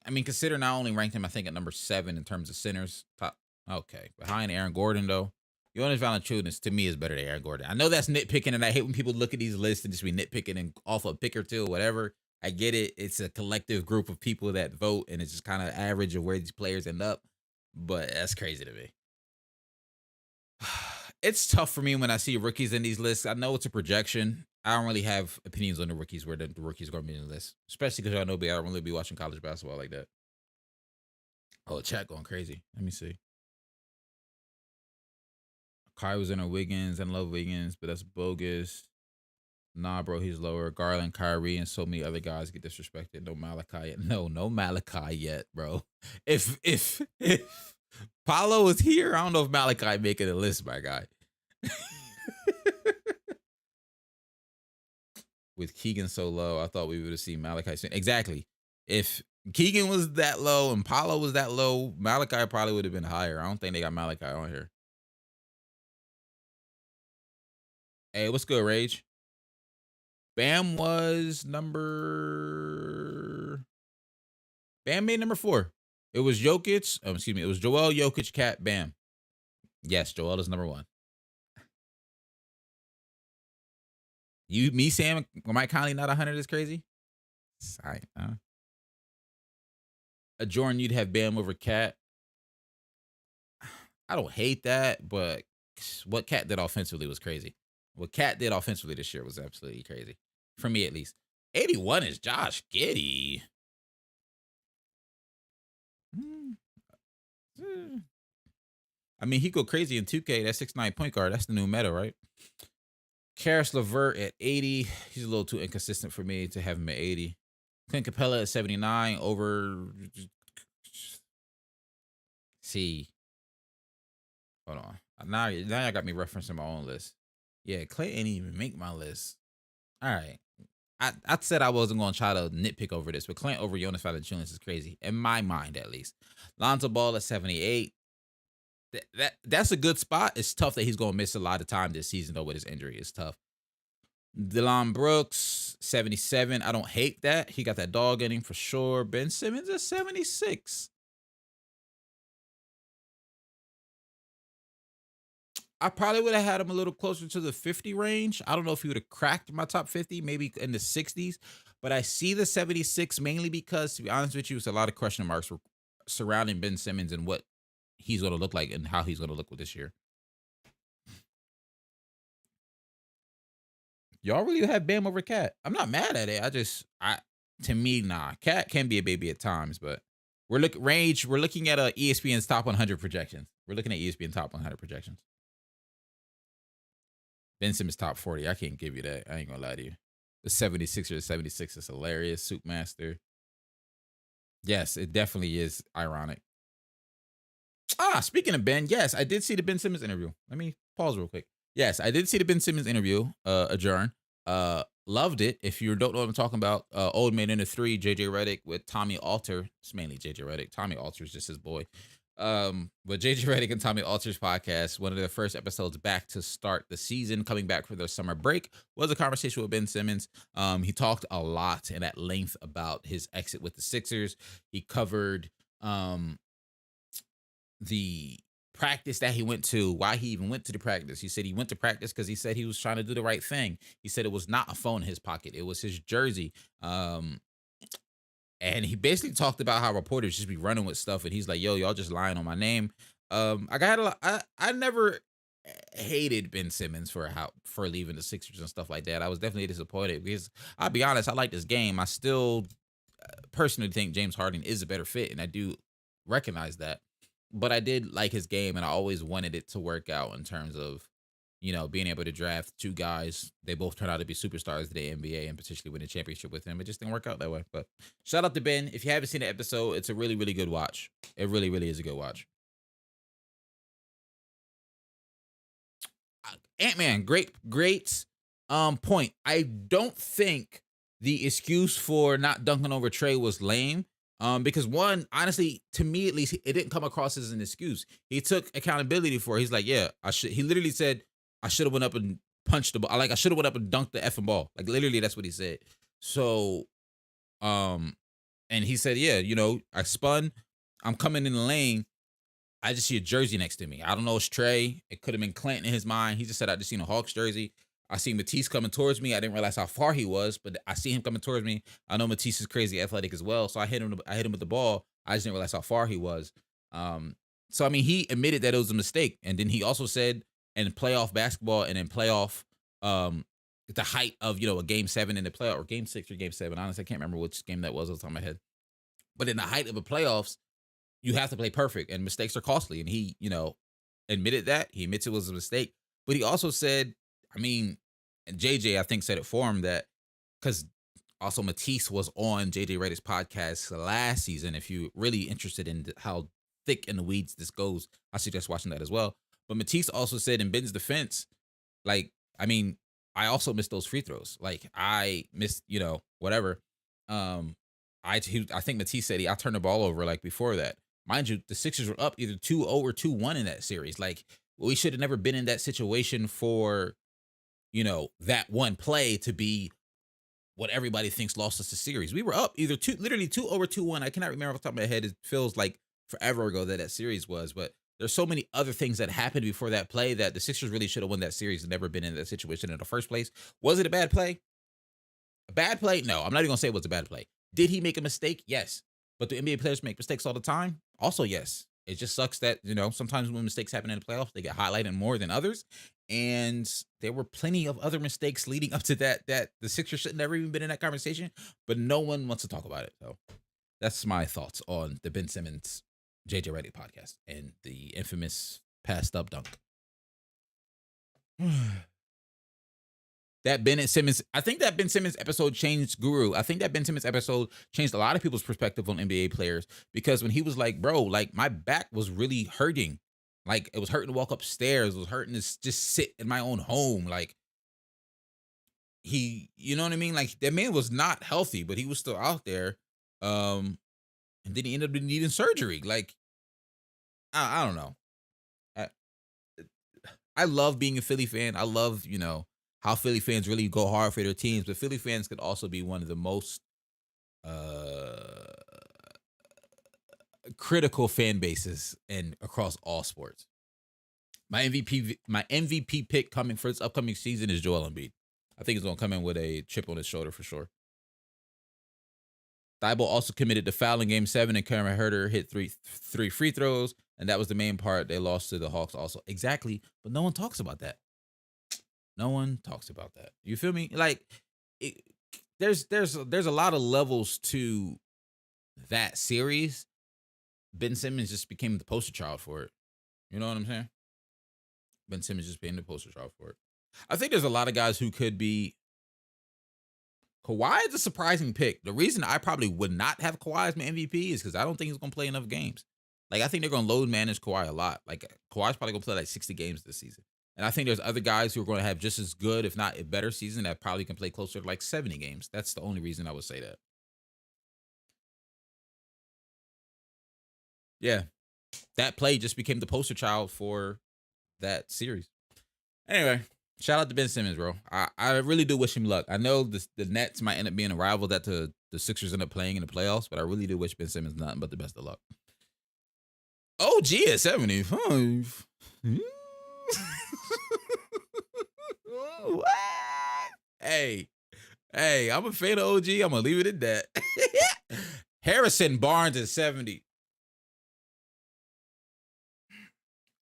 I mean, considering I only ranked him, I think, at number 7 in terms of centers. Top. Okay. Behind Aaron Gordon, though. Jonas Valanciunas, to me, is better than Aaron Gordon. I know that's nitpicking, and I hate when people look at these lists and just be nitpicking and off a pick or two or whatever. I get it. It's a collective group of people that vote, and it's just kind of average of where these players end up. But that's crazy to me. It's tough for me when I see rookies in these lists. I know it's a projection. I don't really have opinions on the rookies where the rookies are going to be in the list, especially because I know I don't really be watching college basketball like that. Oh, chat going crazy. Let me see. Kai was in a Wiggins. I love Wiggins, but that's bogus. Nah, bro, he's lower. Garland, Kyrie, and so many other guys get disrespected. No Malachi yet. No Malachi yet, bro. If Paolo was here, I don't know if Malachi making the list, my guy. With Keegan so low, I thought we would have seen Malachi soon. Exactly. If Keegan was that low and Paolo was that low, Malachi probably would have been higher. I don't think they got Malachi on here. Hey, what's good, Rage? Bam was Bam made number 4. It was Jokic. Oh, excuse me. It was Joel, Jokic, Cat, Bam. Yes, Joel is number 1. Me, Sam, Mike Conley not 100 is crazy. Sorry, a Jordan, you'd have Bam over Cat. I don't hate that, but what Cat did offensively was crazy. What Cat did offensively this year was absolutely crazy. For me, at least. 81 is Josh Giddey. I mean, he go crazy in 2K. That 6'9" point guard. That's the new meta, right? Karis LeVert at 80. He's a little too inconsistent for me to have him at 80. Clint Capella at 79 over. See. Hold on. Now I got me referencing my own list. Yeah, Clint ain't even make my list. All right. I said I wasn't going to try to nitpick over this, but Clint over Jonas Valanciunas is crazy. In my mind, at least. Lonzo Ball at 78. That's a good spot. It's tough that he's going to miss a lot of time this season, though, with his injury. It's tough. Dillon Brooks, 77. I don't hate that. He got that dog in him for sure. Ben Simmons at 76. I probably would have had him a little closer to the 50 range. I don't know if he would have cracked my top 50, maybe in the 60s. But I see the 76 mainly because, to be honest with you, it's a lot of question marks surrounding Ben Simmons and what he's going to look like and how he's going to look with this year. Y'all really have Bam over Cat? I'm not mad at it. To me, nah. Cat can be a baby at times, but we're looking at ESPN's top 100 projections. We're looking at ESPN top 100 projections. Ben Simmons top 40. I can't give you that. I ain't gonna lie to you. The 76 is hilarious. Soup Master. Yes, it definitely is ironic. Speaking of Ben, yes, I did see the Ben Simmons interview. Let me pause real quick. Yes, I did see the Ben Simmons interview, adjourn. Loved it. If you don't know what I'm talking about, Old Man in the 3, JJ Redick with Tommy Alter. It's mainly JJ Redick. Tommy Alter is just his boy. But JJ Redick and Tommy Alter's podcast, one of their first episodes back to start the season, coming back for their summer break, was a conversation with Ben Simmons. He talked a lot and at length about his exit with the Sixers. He covered the practice that he went to, why he even went to the practice. He said he went to practice because he said he was trying to do the right thing. He said it was not a phone in his pocket. It was his jersey. And he basically talked about how reporters just be running with stuff, and he's like, "Yo, y'all just lying on my name." I never hated Ben Simmons for leaving the Sixers and stuff like that. I was definitely disappointed because I'll be honest, I like this game. I still personally think James Harden is a better fit, and I do recognize that. But I did like his game, and I always wanted it to work out in terms of, being able to draft 2 guys. They both turned out to be superstars of the NBA and potentially win a championship with him. It just didn't work out that way. But shout out to Ben. If you haven't seen the episode, it's a really, really good watch. It really, really is a good watch. Ant-Man, great point. I don't think the excuse for not dunking over Trey was lame. Because one, honestly, to me at least, it didn't come across as an excuse. He took accountability for it. He's like, yeah, he literally said, I should have went up and punched the ball. I should have went up and dunked the effing ball. Like, literally, that's what he said. So, and he said, yeah, I spun. I'm coming in the lane. I just see a jersey next to me. I don't know, it's Trey. It could have been Clint in his mind. He just said, I just seen a Hawks jersey. I see Matisse coming towards me. I didn't realize how far he was, but I see him coming towards me. I know Matisse is crazy athletic as well, so I hit him. I hit him with the ball. I just didn't realize how far he was. So I mean, he admitted that it was a mistake, and then he also said in playoff basketball and in playoff, the height of a game 7 in the playoff or game 6 or game 7. Honestly, I can't remember which game that was off the top of my head. But in the height of the playoffs, you have to play perfect, and mistakes are costly. And he, admitted that. He admits it was a mistake, but he also said, I mean, and JJ I think said it for him that because also Matisse was on JJ Redick's podcast last season. If you're really interested in how thick in the weeds this goes, I suggest watching that as well. But Matisse also said in Ben's defense, like, I mean, I also missed those free throws. Like I missed, whatever. I think Matisse said I turned the ball over like before that. Mind you, the Sixers were up either 2-0 or 2-1 in that series. Like we should have never been in that situation for, that one play to be what everybody thinks lost us the series. We were up either literally 2-0 or 2-1. I cannot remember off the top of my head. It feels like forever ago that series was, but there's so many other things that happened before that play that the Sixers really should have won that series and never been in that situation in the first place. Was it a bad play? A bad play? No, I'm not even going to say it was a bad play. Did he make a mistake? Yes. But do NBA players make mistakes all the time? Also, yes. It just sucks that, sometimes when mistakes happen in the playoffs, they get highlighted more than others. And there were plenty of other mistakes leading up to that the Sixers should never even been in that conversation, but no one wants to talk about it. So that's my thoughts on the Ben Simmons JJ Redick podcast and the infamous passed up dunk. That Ben Simmons, I think that Ben Simmons episode changed Guru. I think that Ben Simmons episode changed a lot of people's perspective on NBA players because when he was like, bro, like my back was really hurting. Like it was hurting to walk upstairs. It was hurting to just sit in my own home. Like you know what I mean? Like that man was not healthy, but he was still out there. And then he ended up needing surgery. Like, I don't know. I love being a Philly fan. I love, how Philly fans really go hard for their teams, but Philly fans could also be one of the most critical fan bases across all sports. My MVP pick coming for this upcoming season is Joel Embiid. I think he's going to come in with a chip on his shoulder for sure. Thibault also committed the foul in Game 7, and Cameron Herter hit three free throws, and that was the main part. They lost to the Hawks also. Exactly, but no one talks about that. No one talks about that. You feel me? Like, there's a lot of levels to that series. Ben Simmons just became the poster child for it. You know what I'm saying? Ben Simmons just became the poster child for it. I think there's a lot of guys who could be. Kawhi is a surprising pick. The reason I probably would not have Kawhi as my MVP is because I don't think he's going to play enough games. Like, I think they're going to load manage Kawhi a lot. Like, Kawhi's probably going to play like 60 games this season. And I think there's other guys who are going to have just as good, if not a better season that probably can play closer to like 70 games. That's the only reason I would say that. Yeah. That play just became the poster child for that series. Anyway, shout out to Ben Simmons, bro. I really do wish him luck. I know the Nets might end up being a rival that the Sixers end up playing in the playoffs, but I really do wish Ben Simmons nothing but the best of luck. OG at 75. What? Hey, I'm a fan of OG. I'm going to leave it at that. Harrison Barnes at 70.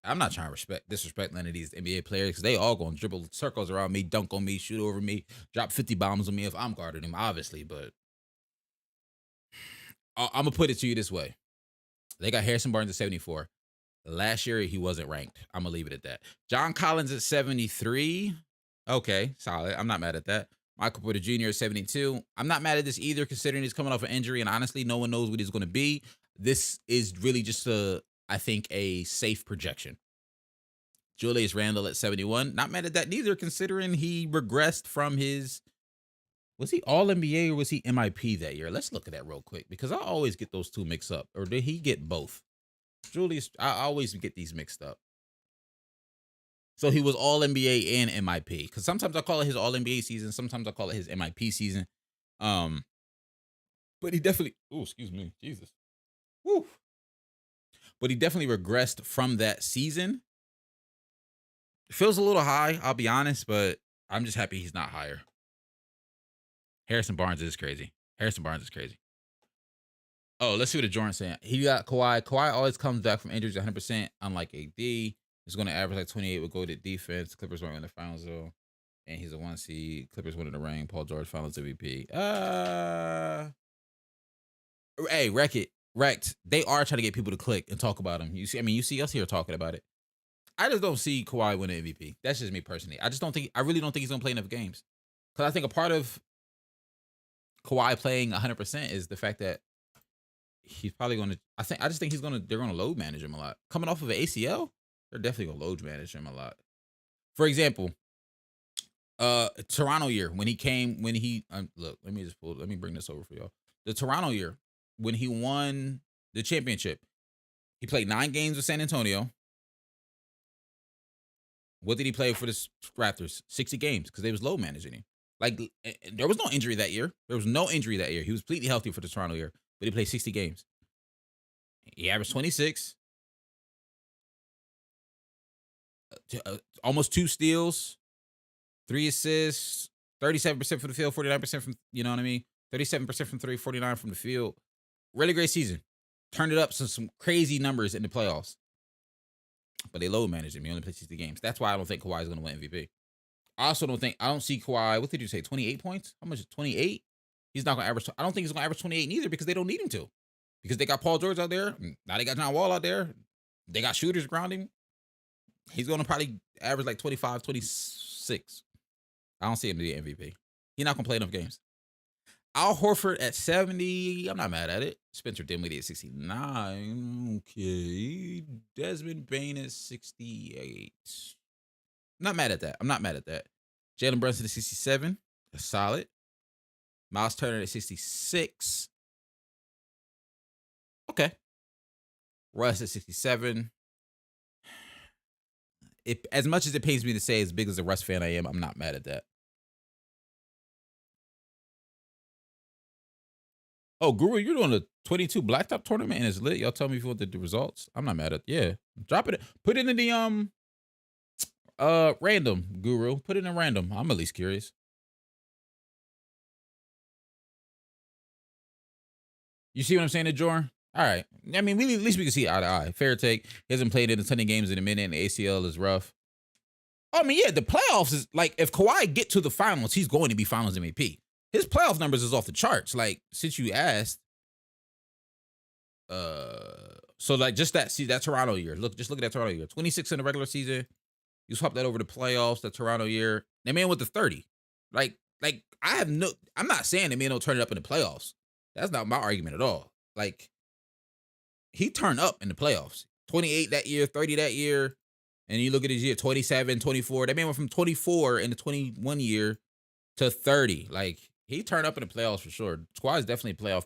I'm not trying to disrespect none of these NBA players because they all going to dribble circles around me, dunk on me, shoot over me, drop 50 bombs on me if I'm guarding him, obviously. But I'm going to put it to you this way. They got Harrison Barnes at 74. Last year, he wasn't ranked. I'm going to leave it at that. John Collins at 73. Okay, solid. I'm not mad at that. Michael Porter Jr. at 72. I'm not mad at this either, considering he's coming off an injury, and honestly, no one knows what he's going to be. This is really just I think, a safe projection. Julius Randle at 71. Not mad at that neither, considering he regressed from his... Was he All-NBA or was he MIP that year? Let's look at that real quick, because I always get those two mixed up. Or did he get both? Julius, I always get these mixed up. So he was All-NBA and MIP. Because sometimes I call it his All-NBA season. Sometimes I call it his MIP season. But he definitely... Oh, excuse me. Jesus. Woo. But he definitely regressed from that season. It feels a little high, I'll be honest, but I'm just happy he's not higher. Harrison Barnes is crazy. Harrison Barnes is crazy. Oh, let's see what the Jordan's saying. He got Kawhi. Kawhi always comes back from injuries 100%, unlike AD. He's going to average like 28 with go-to defense. Clippers weren't in the finals, though. And he's a 1 seed. Clippers winning the ring. Paul George finals MVP. Hey, Wrecked. They are trying to get people to click and talk about him. You see us here talking about it. I just don't see Kawhi winning MVP. That's just me personally. I really don't think he's going to play enough games. Because I think a part of Kawhi playing 100% is the fact that he's probably going to. I just think they're going to load manage him a lot. Coming off of an ACL, they're definitely going to load manage him a lot. For example, Toronto year when he look. Let me bring this over for y'all. The Toronto year when he won the championship, he played 9 games with San Antonio. What did he play for the Raptors? 60 games because they was load managing him. Like, there was no injury that year. There was no injury that year. He was completely healthy for the Toronto year, but he played 60 games. He averaged 26, almost 2 steals, 3 assists, 37% from the field, 49% from, you know what I mean? 37% from 3, 49 from the field. Really great season. Turned it up to some crazy numbers in the playoffs. But they load managed him. He only played 60 games. That's why I don't think Kawhi is going to win MVP. I don't see Kawhi. What did you say? 28 points? How much? 28? He's not going to average. I don't think he's going to average 28 neither because they don't need him to. Because they got Paul George out there. Now they got John Wall out there. They got shooters around him. He's going to probably average like 25, 26. I don't see him to be MVP. He's not going to play enough games. Al Horford at 70. I'm not mad at it. Spencer Dinwiddie at 69. Okay. Desmond Bane at 68. Not mad at that. I'm not mad at that. Jalen Brunson at 67. That's solid. Miles Turner at 66. Okay. Russ at 67. As much as it pains me to say, as big as a Russ fan I am, I'm not mad at that. Oh, Guru, you're doing a 22 blacktop tournament and it's lit. Y'all tell me if you want the results. I'm not mad at it. Yeah. Drop it. Put it in the random, Guru. Put it in random. I'm at least curious. You see what I'm saying, Jordan? All right. I mean, at least we can see eye to eye. Fair take. He hasn't played in a ton of games in a minute, and the ACL is rough. I mean, yeah, the playoffs is like, if Kawhi get to the finals, he's going to be finals MVP. His playoff numbers is off the charts. Like, since you asked, so like just that Toronto year. Look at that Toronto year. 26 in the regular season. You swap that over to playoffs, the Toronto year. That man went to 30. Like I'm not saying that man don't turn it up in the playoffs. That's not my argument at all. Like, he turned up in the playoffs. 28 that year, 30 that year. And you look at his year, 27, 24. That man went from 24 in the 21 year to 30. Like, he turned up in the playoffs for sure. Kawhi is definitely a playoff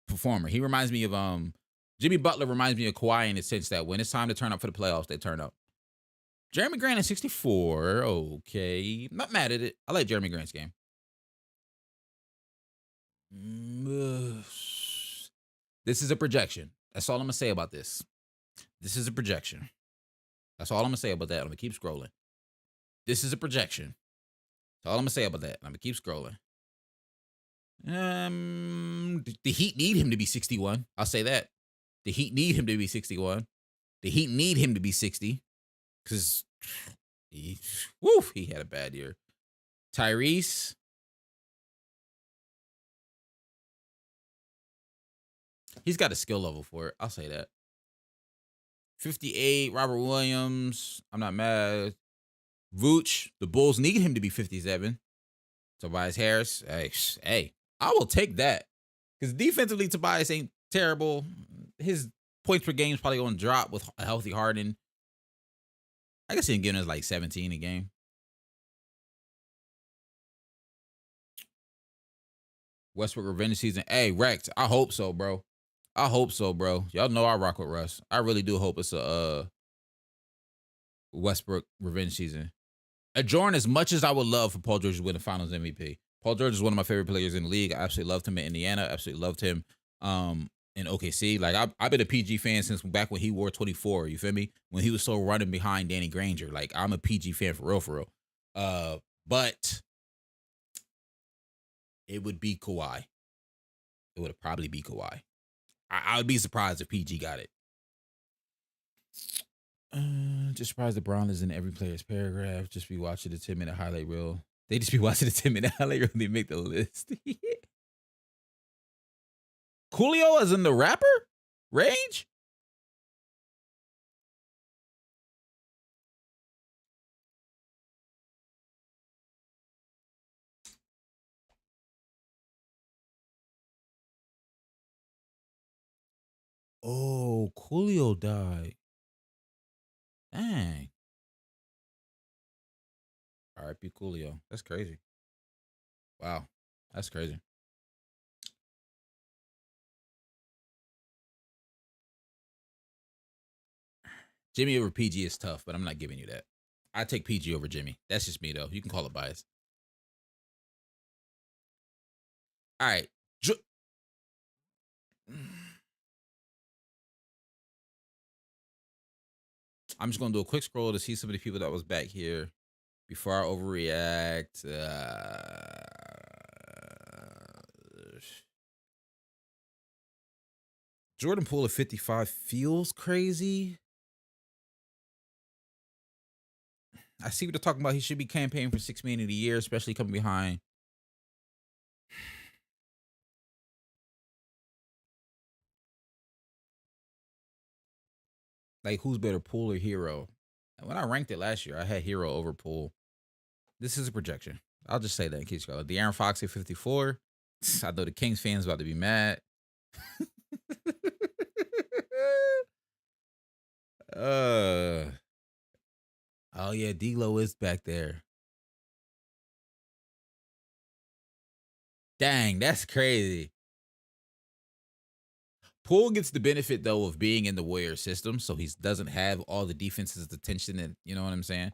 performer. He reminds me of Jimmy Butler reminds me of Kawhi in the sense that when it's time to turn up for the playoffs, they turn up. Jeremy Grant at 64. Okay. Not mad at it. I like Jeremy Grant's game. This is a projection. That's all I'm going to say about this. This is a projection. That's all I'm going to say about that. I'm going to keep scrolling. This is a projection. That's all I'm going to say about that. I'm going to keep scrolling. The Heat need him to be 61. I'll say that. The Heat need him to be 61. The Heat need him to be 60. Because he had a bad year. Tyrese. He's got a skill level for it. I'll say that. 58, Robert Williams. I'm not mad. Vooch. The Bulls need him to be 57. Tobias Harris. Hey, I will take that. Because defensively, Tobias ain't terrible. His points per game is probably going to drop with a healthy Harden. I guess he can get us like 17 a game. Westbrook revenge season. Hey, Rex, I hope so, bro. I hope so, bro. Y'all know I rock with Russ. I really do hope it's a Westbrook revenge season. Jordan, as much as I would love for Paul George to win the Finals MVP. Paul George is one of my favorite players in the league. I absolutely loved him in Indiana. Absolutely loved him in OKC. Like, I've been a PG fan since back when he wore 24. You feel me? When he was still running behind Danny Granger. Like, I'm a PG fan for real, for real. but it would be Kawhi. It would probably be Kawhi. I would be surprised if PG got it. Just surprised LeBron is in every player's paragraph. Just be watching the 10-minute highlight reel. They just be watching the 10-minute highlight reel and they make the list. Coolio is in the rapper range? Oh, Coolio died. Dang. R.I.P. Coolio. That's crazy. Wow. That's crazy. Jimmy over PG is tough, but I'm not giving you that. I take PG over Jimmy. That's just me, though. You can call it bias. All right. I'm just going to do a quick scroll to see some of the people that was back here before I overreact. Jordan Poole at 55 feels crazy. I see what they're talking about. He should be campaigning for $6 million a year, especially coming behind. Like, who's better, Poole or Hero? When I ranked it last year, I had Hero over Poole. This is a projection. I'll just say that in case you got it. De'Aaron Fox at 54. I know the Kings fans about to be mad. Oh yeah, D'Lo is back there. Dang, that's crazy. Poole gets the benefit though of being in the Warrior system, so he doesn't have all the defense's attention, and you know what I'm saying.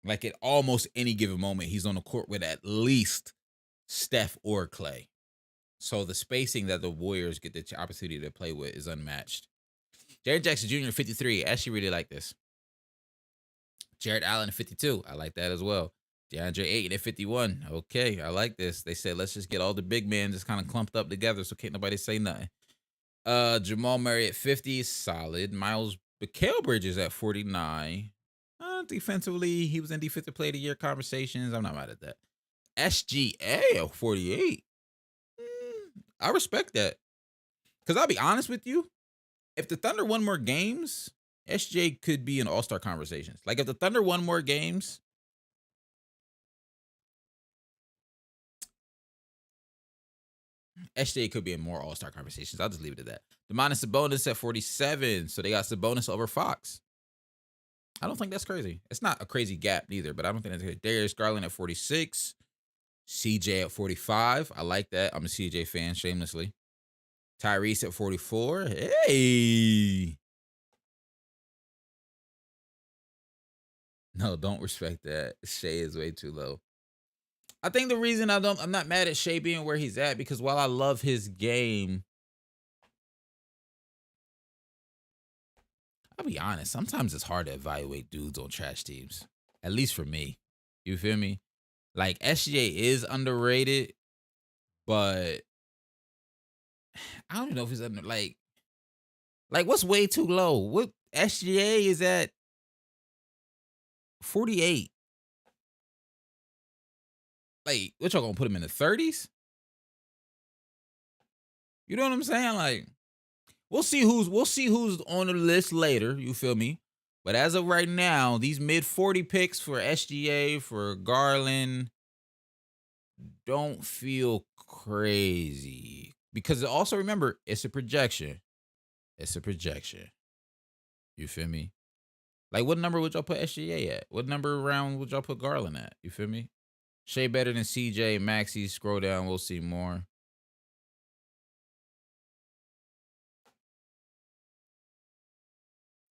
Like at almost any given moment, he's on the court with at least Steph or Clay. So the spacing that the Warriors get the opportunity to play with is unmatched. Jaren Jackson Jr. 53. I actually really like this. Jared Allen at 52. I like that as well. DeAndre Ayton at 51. Okay, I like this. They said let's just get all the big men just kind of clumped up together so can't nobody say nothing. Jamal Murray at 50. Solid. Miles Mikal Bridges at 49. Defensively, he was in defensive player of the year conversations. I'm not mad at that. SGA at 48. I respect that. Because I'll be honest with you, if the Thunder won more games, SJ could be in all-star conversations. Like if the Thunder won more games, SJ could be in more all-star conversations. I'll just leave it at that. Domantas Sabonis at 47. So they got Sabonis over Fox. I don't think that's crazy. It's not a crazy gap neither, but I don't think that's crazy. Darius Garland at 46. CJ at 45. I like that. I'm a CJ fan, shamelessly. Tyrese at 44. Hey. No, don't respect that. Shea is way too low. I think the reason I'm not mad at Shea being where he's at, because while I love his game, I'll be honest, sometimes it's hard to evaluate dudes on trash teams. At least for me. You feel me? Like SGA is underrated, but I don't know if he's under like what's way too low? What SGA is at 48. Like, what y'all gonna put him in the 30s? You know what I'm saying? Like, we'll see who's on the list later. You feel me? But as of right now, these mid 40 picks for SGA, for Garland, don't feel crazy. Because also remember, it's a projection. It's a projection. You feel me? Like, what number would y'all put SGA at? What number round would y'all put Garland at? You feel me? Shea better than CJ, Maxey. Scroll down, we'll see more.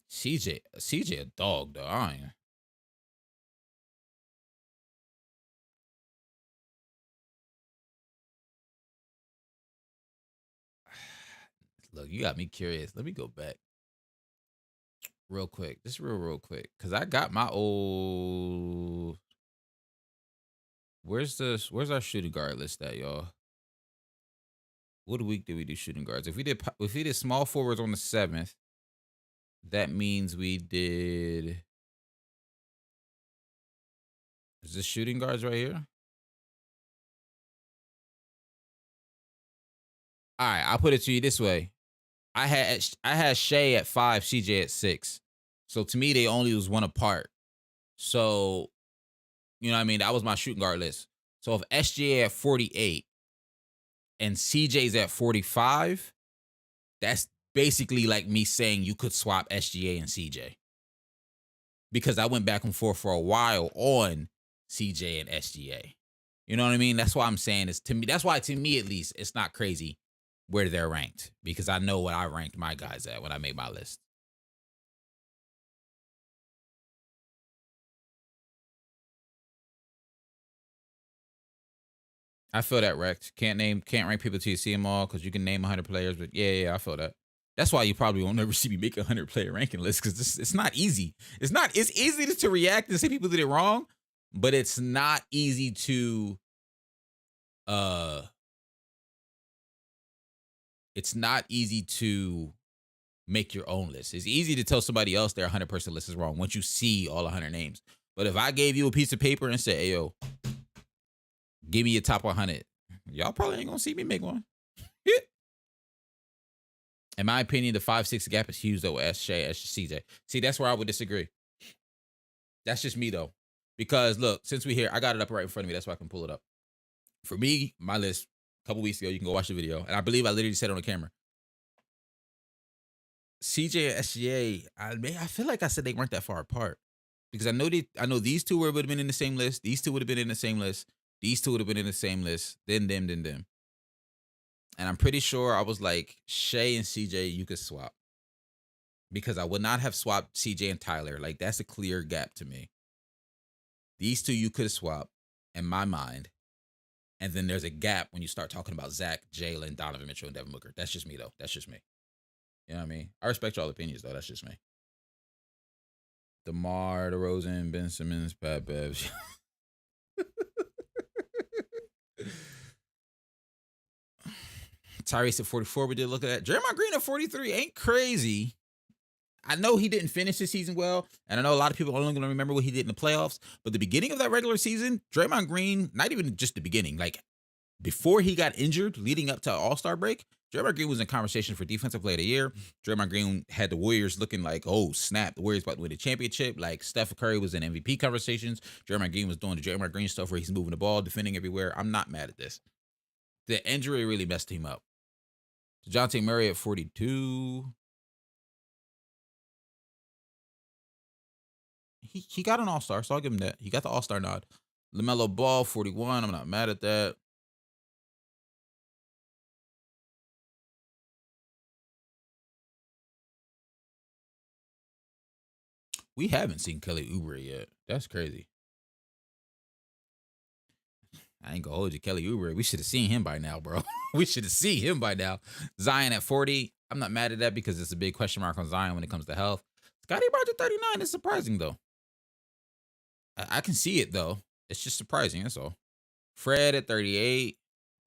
CJ a dog though. I ain't. Look, you got me curious. Let me go back. real quick. Just real quick. Cause I got my old. Where's our shooting guard list at, y'all? What week did we do shooting guards? If we did small forwards on the 7th, that means we did. Is this shooting guards right here? All right, I'll put it to you this way. I had Shea at 5, CJ at 6. So to me, they only was one apart. So, you know what I mean? That was my shooting guard list. So if SGA at 48 and CJ's at 45, that's basically like me saying you could swap SGA and CJ. Because I went back and forth for a while on CJ and SGA. You know what I mean? That's why I'm saying it's to me. That's why to me, at least, it's not crazy where they're ranked, because I know what I ranked my guys at when I made my list. I feel that, Rex. Can't rank people till you see them all, because you can name 100 players, but yeah, I feel that. That's why you probably won't ever see me make a 100 player ranking list, because it's not easy. It's easy to react and say people did it wrong, but it's not easy to it's not easy to make your own list. It's easy to tell somebody else their 100-person list is wrong once you see all 100 names. But if I gave you a piece of paper and said, hey, yo, give me your top 100, y'all probably ain't gonna see me make one. In my opinion, the 5-6 gap is huge, though, as Shea, as CJ. See, that's where I would disagree. That's just me, though. Because, look, since we're here, I got it up right in front of me. That's why I can pull it up. For me, my list, a couple weeks ago, you can go watch the video. And I believe I literally said it on the camera. CJ and SGA, I feel like I said they weren't that far apart. Because I know these two would have been in the same list. These two would have been in the same list. These two would have been in the same list. Then them. And I'm pretty sure I was like, Shea and CJ, you could swap. Because I would not have swapped CJ and Tyler. Like, that's a clear gap to me. These two you could swap, in my mind. And then there's a gap when you start talking about Zach, Jalen, Donovan Mitchell, and Devin Booker. That's just me, though. That's just me. You know what I mean? I respect y'all opinions, though. That's just me. DeMar DeRozan, Ben Simmons, Pat Bev. Tyrese at 44, we did look at that. Draymond Green at 43 ain't crazy. I know he didn't finish the season well, and I know a lot of people are only going to remember what he did in the playoffs, but the beginning of that regular season, Draymond Green, not even just the beginning, like before he got injured leading up to All-Star break, Draymond Green was in conversation for Defensive Player of the Year. Draymond Green had the Warriors looking like, oh, snap, the Warriors about to win the championship. Like, Steph Curry was in MVP conversations. Draymond Green was doing the Draymond Green stuff where he's moving the ball, defending everywhere. I'm not mad at this. The injury really messed him up. DeJounte Murray at 42. He got an All-Star, so I'll give him that. He got the All-Star nod. LaMelo Ball, 41. I'm not mad at that. We haven't seen Kelly Oubre yet. That's crazy. I ain't gonna hold you, Kelly Oubre. We should have seen him by now, bro. We should have seen him by now. Zion at 40. I'm not mad at that because it's a big question mark on Zion when it comes to health. Scotty Barnes at 39 is surprising, though. I can see it, though. It's just surprising, that's all. Fred at 38.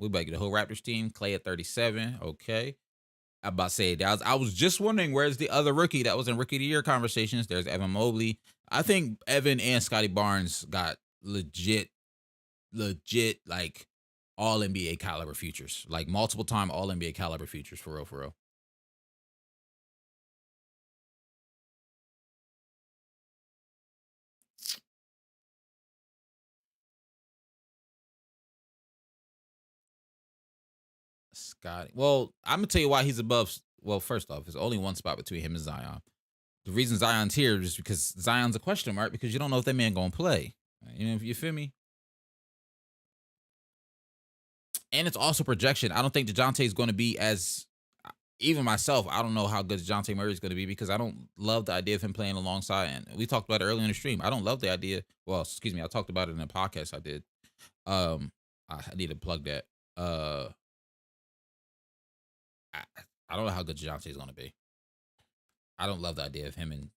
We about to get the whole Raptors team. Clay at 37. Okay. I about to say that I was just wondering where's the other rookie that was in Rookie of the Year conversations. There's Evan Mobley. I think Evan and Scotty Barnes got legit like all NBA caliber futures, like multiple time all NBA caliber futures for real. Scotty. Well, I'm gonna tell you why he's above. Well, first off, there's only one spot between him and Zion. The reason Zion's here is because Zion's a question mark because you don't know if that man gonna play. You feel me? And it's also projection. I don't think DeJounte is going to be as. Even myself, I don't know how good DeJounte Murray is going to be because I don't love the idea of him playing alongside. And we talked about it earlier in the stream. I don't love the idea. Well, excuse me, I talked about it in a podcast I did. I need to plug that. I don't know how good DeJounte is going to be. I don't love the idea of him and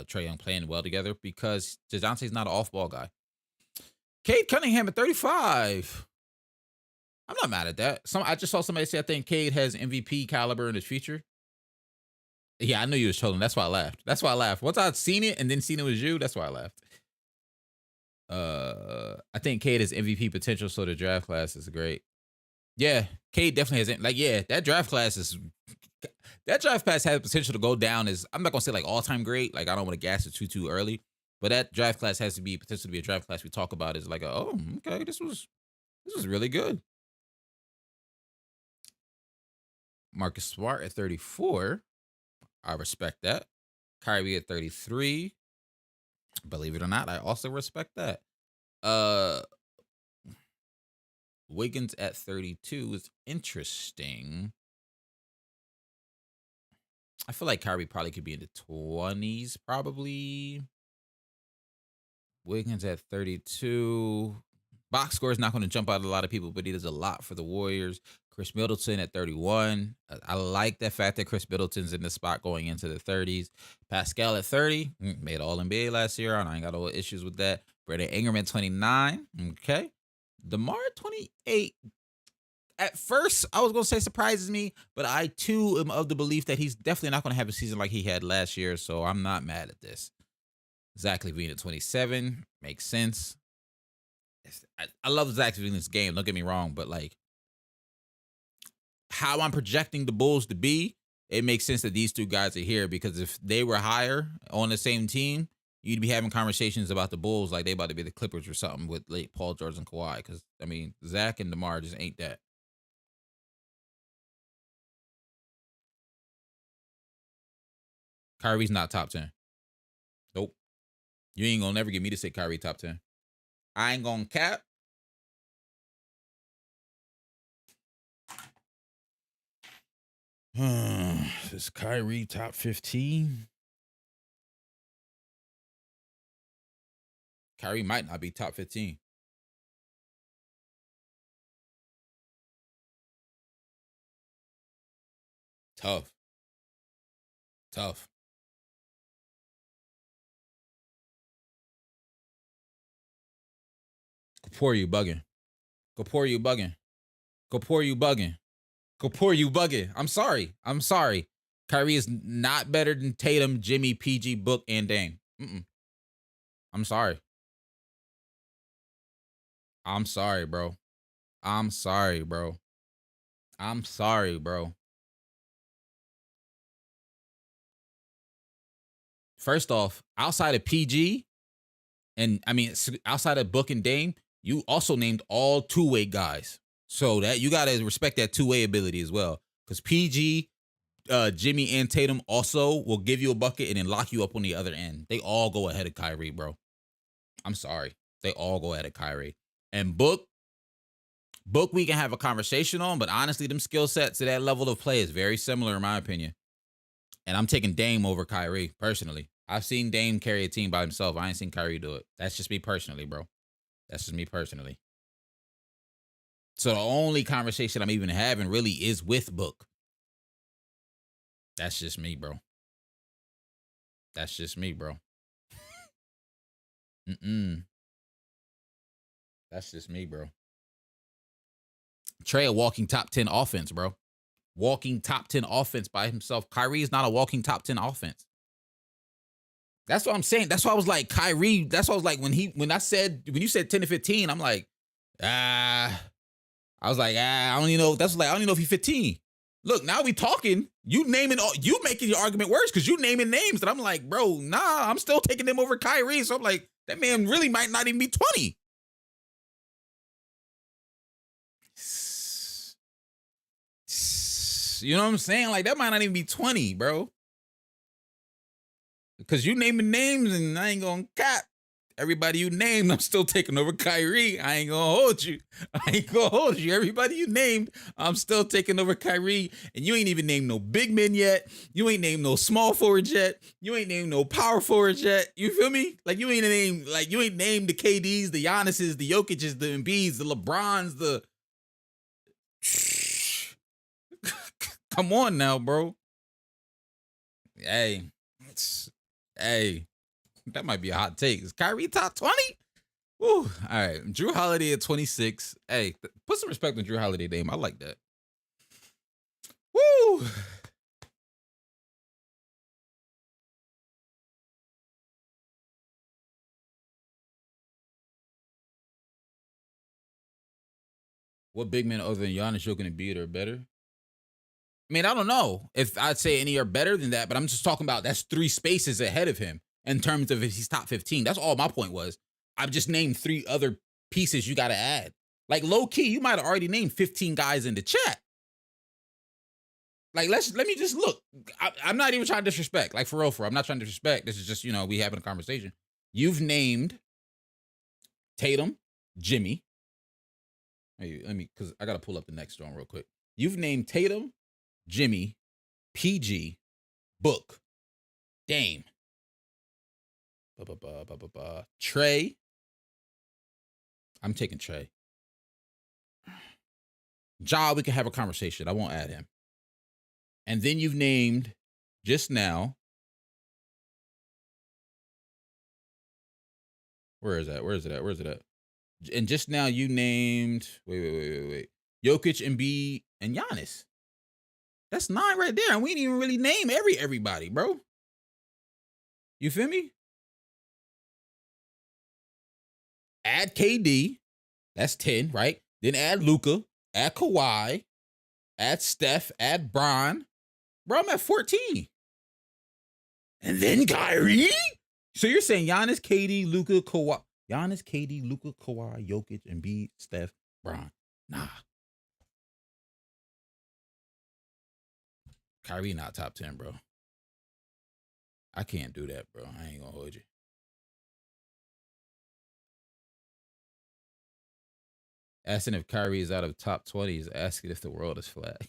Trae Young playing well together because DeJounte's not an off-ball guy. Cade Cunningham at 35. I'm not mad at that. I just saw somebody say I think Cade has MVP caliber in his future. Yeah, I knew you was trolling. That's why I laughed. Once I'd seen it and then seen it was you, that's why I laughed. I think Cade has MVP potential, so the draft class is great. Yeah, Cade definitely has. Like, yeah, that draft class has potential to go down as, I'm not gonna say like all time great. Like, I don't want to gas it too early, but that draft class has to be potential to be a draft class we talk about as like, oh, okay, this was really good. Marcus Smart at 34. I respect that. Kyrie at 33. Believe it or not, I also respect that. Wiggins at 32 is interesting. I feel like Kyrie probably could be in the 20s, probably. Wiggins at 32. Box score is not going to jump out at a lot of people, but he does a lot for the Warriors. Chris Middleton at 31. I like the fact that Chris Middleton's in the spot going into the 30s. Pascal at 30. Made All NBA last year. I ain't got all issues with that. Brandon Ingram at 29. Okay. DeMar at 28. At first, I was going to say surprises me, but I too am of the belief that he's definitely not going to have a season like he had last year, so I'm not mad at this. Zach LaVine at 27. Makes sense. I love Zach LaVine's game, don't get me wrong, but like how I'm projecting the Bulls to be, it makes sense that these two guys are here because if they were higher on the same team, you'd be having conversations about the Bulls like they about to be the Clippers or something with late Paul George and Kawhi because, I mean, Zach and DeMar just ain't that. Kyrie's not top 10. Nope. You ain't gonna never get me to say Kyrie top 10. I ain't gonna cap. Is Kyrie top 15? Kyrie might not be top 15. Tough. Kapoor, you bugging. I'm sorry. Kyrie is not better than Tatum, Jimmy, PG, Book, and Dame. I'm sorry. I'm sorry, bro. First off, outside of PG, and I mean, outside of Book and Dame, you also named all two-way guys. So that you gotta respect that two-way ability as well. Because PG, Jimmy, and Tatum also will give you a bucket and then lock you up on the other end. They all go ahead of Kyrie, bro. I'm sorry. They all go ahead of Kyrie. And Book, we can have a conversation on, but honestly, them skill sets to that level of play is very similar in my opinion. And I'm taking Dame over Kyrie, personally. I've seen Dame carry a team by himself. I ain't seen Kyrie do it. That's just me personally, bro. So the only conversation I'm even having really is with Book. That's just me, bro. That's just me, bro. Trae a walking top 10 offense, bro. Walking top 10 offense by himself. Kyrie is not a walking top 10 offense. That's what I'm saying. That's why I was like, Kyrie, that's why I was like, when you said 10 to 15, I'm like, I don't even know. That's like, I don't even know if he's 15. Look, now we talking. You making your argument worse because you naming names. And I'm like, bro, nah, I'm still taking them over Kyrie. So I'm like, that man really might not even be 20. You know what I'm saying? Like, that might not even be 20, bro. Because you naming names and I ain't gonna cap. Everybody you named, I'm still taking over Kyrie. I ain't gonna hold you. Everybody you named, I'm still taking over Kyrie. And you ain't even named no big men yet. You ain't named no small forwards yet. You ain't named no power forwards yet. You feel me? Like, you ain't named the KDs, the Giannis's, the Jokic's, the Embiid's, the LeBron's, the... Come on now, bro. Hey, Hey, that might be a hot take. Is Kyrie top 20? Woo. All right. Drew Holiday at 26. Hey, put some respect on Drew Holiday name. I like that. Woo. What big men other than Giannis, Jokic, and Embiid are better? I mean, I don't know if I'd say any are better than that, but I'm just talking about that's 3 spaces ahead of him in terms of if he's top 15. That's all my point was. I've just named 3 other pieces you got to add. Like low key, you might have already named 15 guys in the chat. Like let me just look. I'm not even trying to disrespect. Like for real, I'm not trying to disrespect. This is just we having a conversation. You've named Tatum, Jimmy. Hey, let me because I gotta pull up the next one real quick. You've named Tatum, Jimmy, PG, Book, Dame, Trey. I'm taking Trey. Ja, we can have a conversation. I won't add him. And then you've named just now. Where is that? Where is it at? And just now you named wait. Jokic, Embiid, and Giannis. That's 9 right there. And we didn't even really name everybody, bro. You feel me? Add KD. That's 10, right? Then add Luka, add Kawhi, add Steph, add Bron. Bro, I'm at 14. And then Kyrie? So you're saying Giannis, KD, Luka, Kawhi. Giannis, KD, Luka, Kawhi, Jokic, Embiid, Steph, Bron. Nah. Kyrie not top 10, bro. I can't do that, bro. I ain't gonna hold you. Asking if Kyrie is out of top 20 is asking if the world is flat.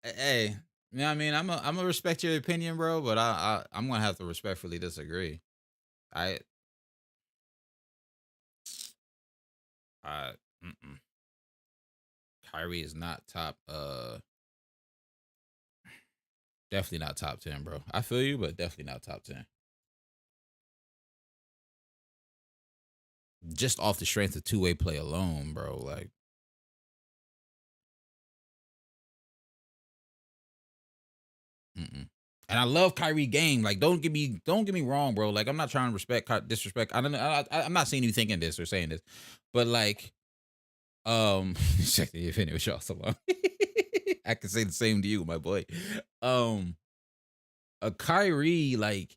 Hey, you know what I mean? I'm gonna respect your opinion, bro, but I'm gonna have to respectfully disagree. Kyrie is not top. Definitely not top 10, bro. I feel you, but definitely not top 10. Just off the strength of 2-way play alone, bro. Like, and I love Kyrie game. Like, don't get me wrong, bro. Like, I'm not trying to disrespect. I'm not saying you thinking this or saying this, but like, check the opinion with y'all so long. I can say the same to you, my boy. A Kyrie, like,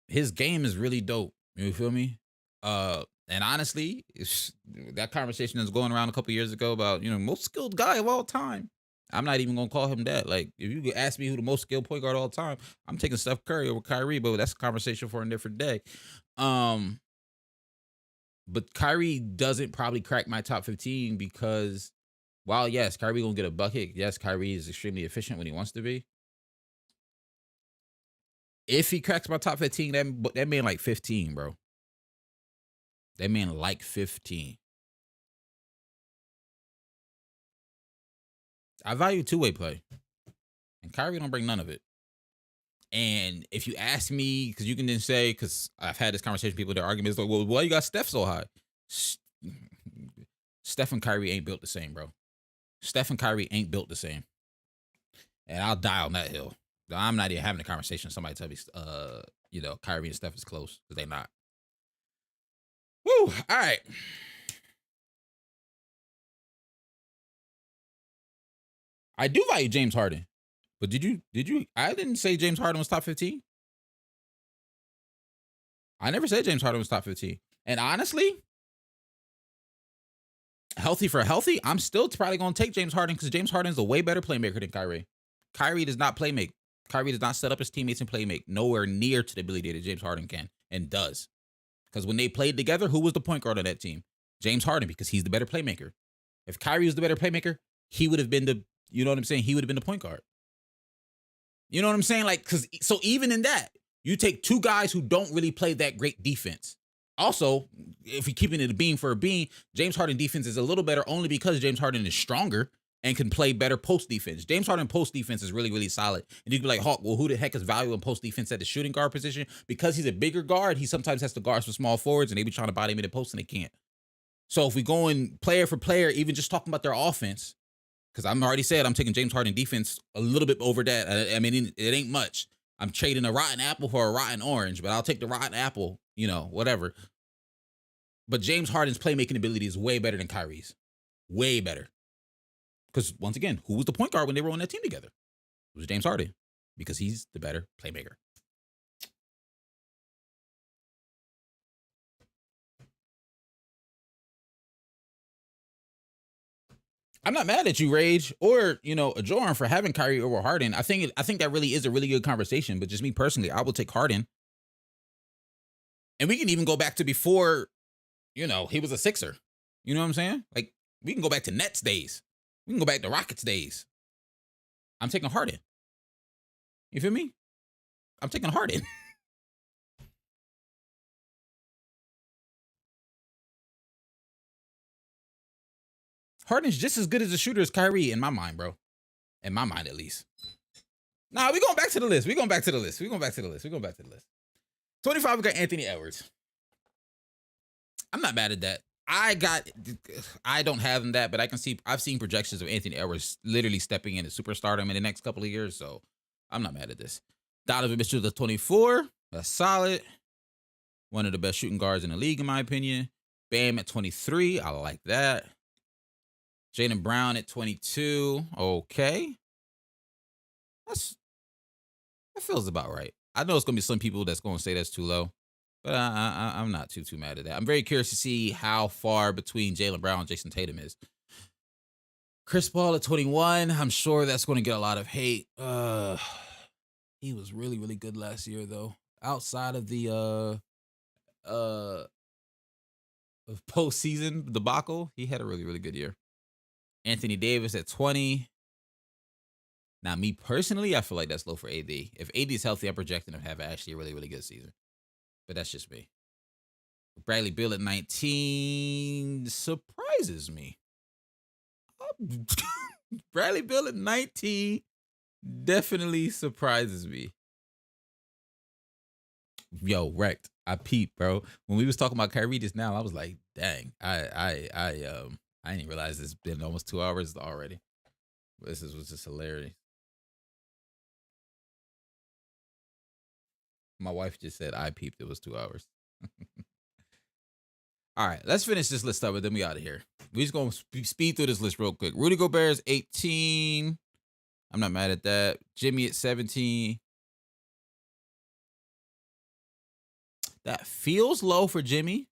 his game is really dope. You feel me? And honestly, that conversation that's going around a couple years ago about most skilled guy of all time. I'm not even gonna call him that. Like, if you ask me who the most skilled point guard of all time, I'm taking Steph Curry over Kyrie, but that's a conversation for a different day. But Kyrie doesn't probably crack my top 15 because while yes, Kyrie gonna get a bucket. Yes, Kyrie is extremely efficient when he wants to be. If he cracks my top 15, that man like 15, bro. That man like 15. I value 2-way play. And Kyrie don't bring none of it. And if you ask me, because you can then say, because I've had this conversation with people, their arguments like, well, why you got Steph so high? Steph and Kyrie ain't built the same, bro. Steph and Kyrie ain't built the same. And I'll die on that hill. I'm not even having a conversation. Somebody tell me, Kyrie and Steph is close, because they're not. Woo! All right. I do value James Harden. But did you? I didn't say James Harden was top 15. I never said James Harden was top 15. And honestly, healthy for healthy, I'm still probably going to take James Harden because James Harden is a way better playmaker than Kyrie. Kyrie does not playmake. Kyrie does not set up his teammates and playmake nowhere near to the ability that James Harden can and does. Because when they played together, who was the point guard on that team? James Harden, because he's the better playmaker. If Kyrie was the better playmaker, he would have been the, you know what I'm saying? He would have been the point guard. You know what I'm saying? Like, so even in that, you take 2 guys who don't really play that great defense. Also, if you're keeping it a beam for a beam, James Harden defense is a little better only because James Harden is stronger and can play better post defense. James Harden post defense is really, really solid. And you can be like, Hawk, well, who the heck is valuable in post defense at the shooting guard position? Because he's a bigger guard, he sometimes has to guard for small forwards, and they be trying to body him in the post, and they can't. So if we go in player for player, even just talking about their offense, because I'm already said I'm taking James Harden defense a little bit over that. I mean, it ain't much. I'm trading a rotten apple for a rotten orange, but I'll take the rotten apple, whatever. But James Harden's playmaking ability is way better than Kyrie's. Way better. Because, once again, who was the point guard when they were on that team together? It was James Harden. Because he's the better playmaker. I'm not mad at you, Rage, or Ajoran for having Kyrie over Harden. I think that really is a really good conversation. But just me personally, I will take Harden. And we can even go back to before, he was a Sixer. You know what I'm saying? Like, we can go back to Nets days. We can go back to Rockets days. I'm taking Harden. You feel me? I'm taking Harden. Harden's just as good as a shooter as Kyrie in my mind, bro. In my mind, at least. Nah, we going back to the list. We going back to the list. 25, we got Anthony Edwards. I'm not mad at that. I don't have him that, but I've seen projections of Anthony Edwards literally stepping into superstardom in the next couple of years, so I'm not mad at this. Donovan Mitchell, the 24. That's solid. One of the best shooting guards in the league, in my opinion. Bam at 23. I like that. Jaylen Brown at 22. Okay. That feels about right. I know it's going to be some people that's going to say that's too low, but I'm not too mad at that. I'm very curious to see how far between Jaylen Brown and Jason Tatum is. Chris Paul at 21. I'm sure that's going to get a lot of hate. He was really, really good last year, though. Outside of the postseason debacle, he had a really, really good year. Anthony Davis at 20. Now, me personally, I feel like that's low for AD. If AD is healthy, I'm projecting him to have actually a really, really good season. But that's just me. Bradley Beal at 19 surprises me. Bradley Beal at 19 definitely surprises me. Yo, wrecked. I peeped, bro. When we was talking about Kyrie just now, I was like, dang, I didn't realize it's been almost 2 hours already. This was just hilarious. My wife just said I peeped. It was 2 hours. All right, let's finish this list up, and then we out of here. We just gonna speed through this list real quick. Rudy Gobert is 18. I'm not mad at that. Jimmy at 17. That feels low for Jimmy,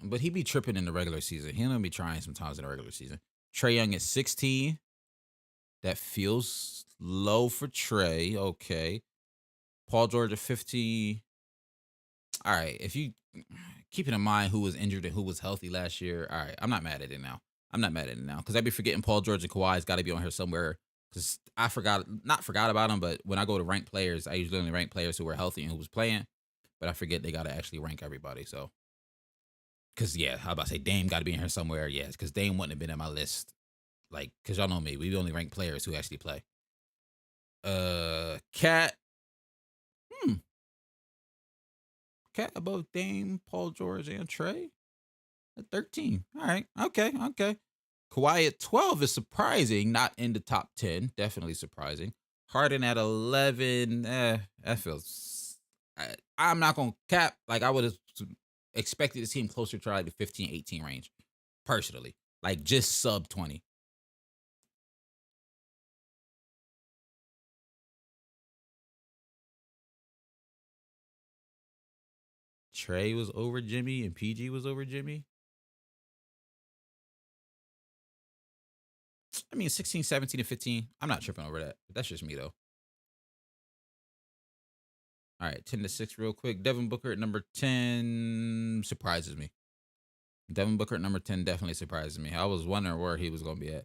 but he be tripping in the regular season. He'll be trying sometimes in the regular season. Trae Young at 16. That feels low for Trae. Okay. Paul George at 15. All right. If you keeping in mind who was injured and who was healthy last year, all right. I'm not mad at it now. Because I'd be forgetting Paul George and Kawhi's got to be on here somewhere. Because I not forgot about them, but when I go to rank players, I usually only rank players who were healthy and who was playing. But I forget they got to actually rank everybody. So, because, yeah, I was about to say Dame got to be in here somewhere. Yes, because Dame wouldn't have been in my list. Like, because y'all know me. We only rank players who actually play. Cat. Cat above Dame, Paul George, and Trae at 13. All right. Okay. Kawhi at 12 is surprising. Not in the top 10. Definitely surprising. Harden at 11. That feels... I'm not going to cap. Like, I would have expected to see him closer to like the 15, 18 range. Personally. Like, just sub 20. Trae was over Jimmy and PG was over Jimmy. I mean, 16, 17, and 15. I'm not tripping over that. But that's just me, though. All right, 10 to 6 real quick. Devin Booker at number 10 surprises me. Devin Booker at number 10 definitely surprises me. I was wondering where he was going to be at.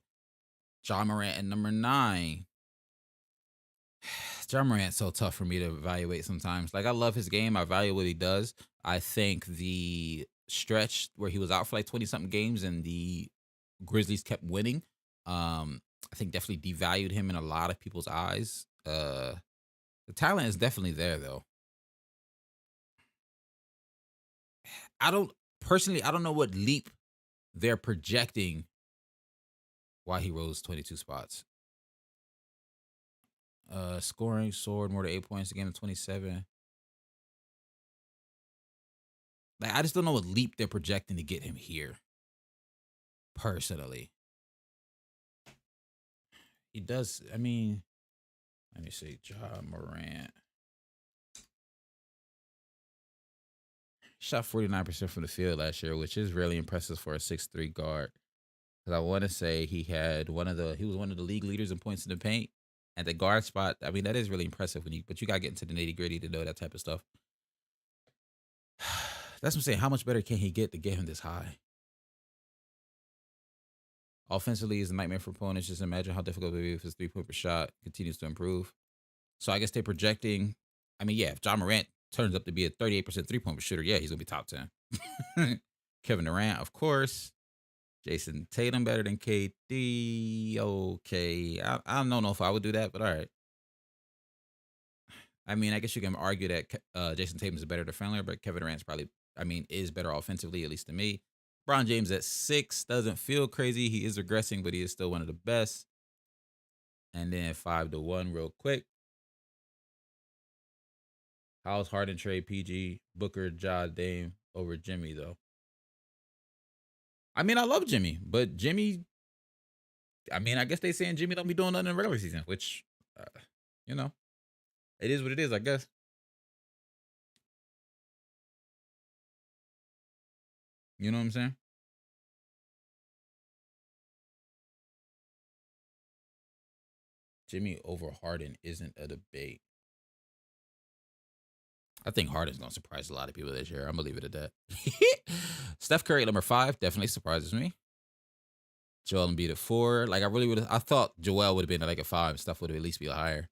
Ja Morant at number 9. Ja Morant's so tough for me to evaluate sometimes. Like I love his game. I value what he does. I think the stretch where he was out for like 20 something games and the Grizzlies kept winning, I think definitely devalued him in a lot of people's eyes. The talent is definitely there though. I don't personally I don't know what leap they're projecting why he rose 22 spots. Scoring soared more than 8 points a game in 27. Like I just don't know what leap they're projecting to get him here. Personally, he does. I mean, let me see. Ja Morant shot 49% from the field last year, which is really impressive for a 6'3" guard. Because I want to say he was one of the league leaders in points in the paint at the guard spot. I mean, that is really impressive but you got to get into the nitty gritty to know that type of stuff. That's what I'm saying. How much better can he get to get him this high? Offensively, is a nightmare for opponents. Just imagine how difficult it would be if his 3-point per shot continues to improve. So I guess they're projecting. I mean, yeah, if Ja Morant turns up to be a 38% 3-point shooter, yeah, he's gonna be top 10. Kevin Durant, of course. Jason Tatum better than KD. Okay, I don't know if I would do that, but all right. I mean, I guess you can argue that Jason Tatum is a better defender, but Kevin Durant's probably, I mean, is better offensively, at least to me. LeBron James at 6 doesn't feel crazy. He is regressing, but he is still one of the best. And then 5-1 real quick. How's Harden trade PG, Booker, Ja, Dame over Jimmy, though? I mean, I love Jimmy, but Jimmy, I mean, I guess they saying Jimmy don't be doing nothing in the regular season, which, you know, it is what it is, I guess. You know what I'm saying? Jimmy over Harden isn't a debate. I think Harden's going to surprise a lot of people this year. I'm going to leave it at that. Steph Curry, number 5, definitely surprises me. Joel Embiid at 4. Like, I thought Joel would have been like a 5. Steph would have at least be higher.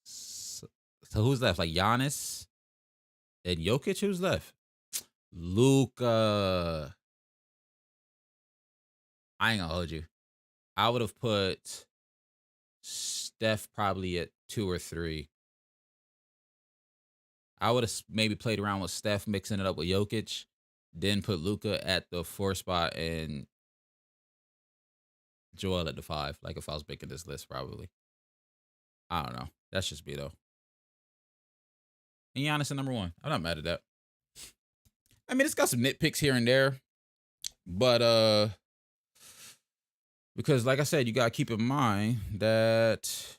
So who's left? Like Giannis and Jokic? Who's left? Luka. I ain't gonna hold you. I would have put Steph probably at 2 or 3. I would have maybe played around with Steph, mixing it up with Jokic, then put Luka at the 4 spot and Joel at the 5. Like if I was making this list, probably. I don't know. That's just me though. And Giannis at number 1. I'm not mad at that. I mean, it's got some nitpicks here and there, but because like I said, you gotta keep in mind that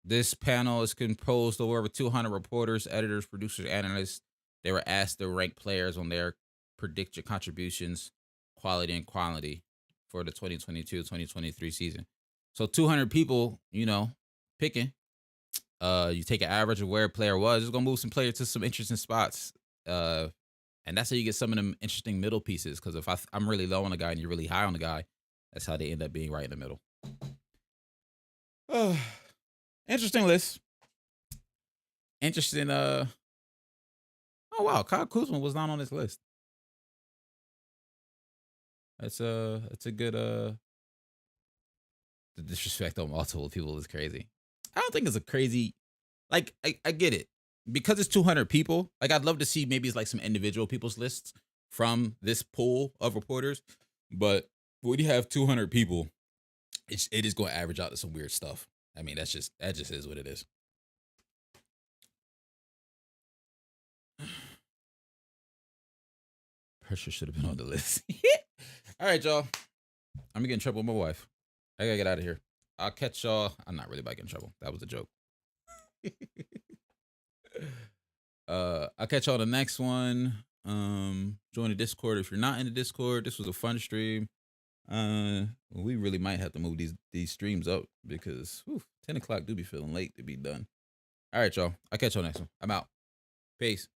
this panel is composed of over 200 reporters, editors, producers, analysts. They were asked to rank players on their predicted contributions, quality and quantity for the 2022-2023 season. So 200 people, picking. You take an average of where a player was. It's gonna move some players to some interesting spots. And that's how you get some of them interesting middle pieces. Because if I'm really low on a guy and you're really high on the guy, that's how they end up being right in the middle. Interesting list. Interesting. Oh wow, Kyle Kuzma was not on this list. That's a good the disrespect on multiple people is crazy. I don't think it's a crazy, like I get it because it's 200 people. Like I'd love to see maybe it's like some individual people's lists from this pool of reporters, but when you have 200 people, it is going to average out to some weird stuff. I mean, that just is what it is. Pressure should have been on the list. All right, y'all. I'm gonna get in trouble with my wife. I gotta get out of here. I'll catch y'all. I'm not really about to get in trouble. That was a joke. I'll catch y'all the next one. Join the Discord if you're not in the Discord. This was a fun stream. We really might have to move these streams up because 10 o'clock do be feeling late to be done. All right, y'all. I'll catch y'all next one. I'm out. Peace.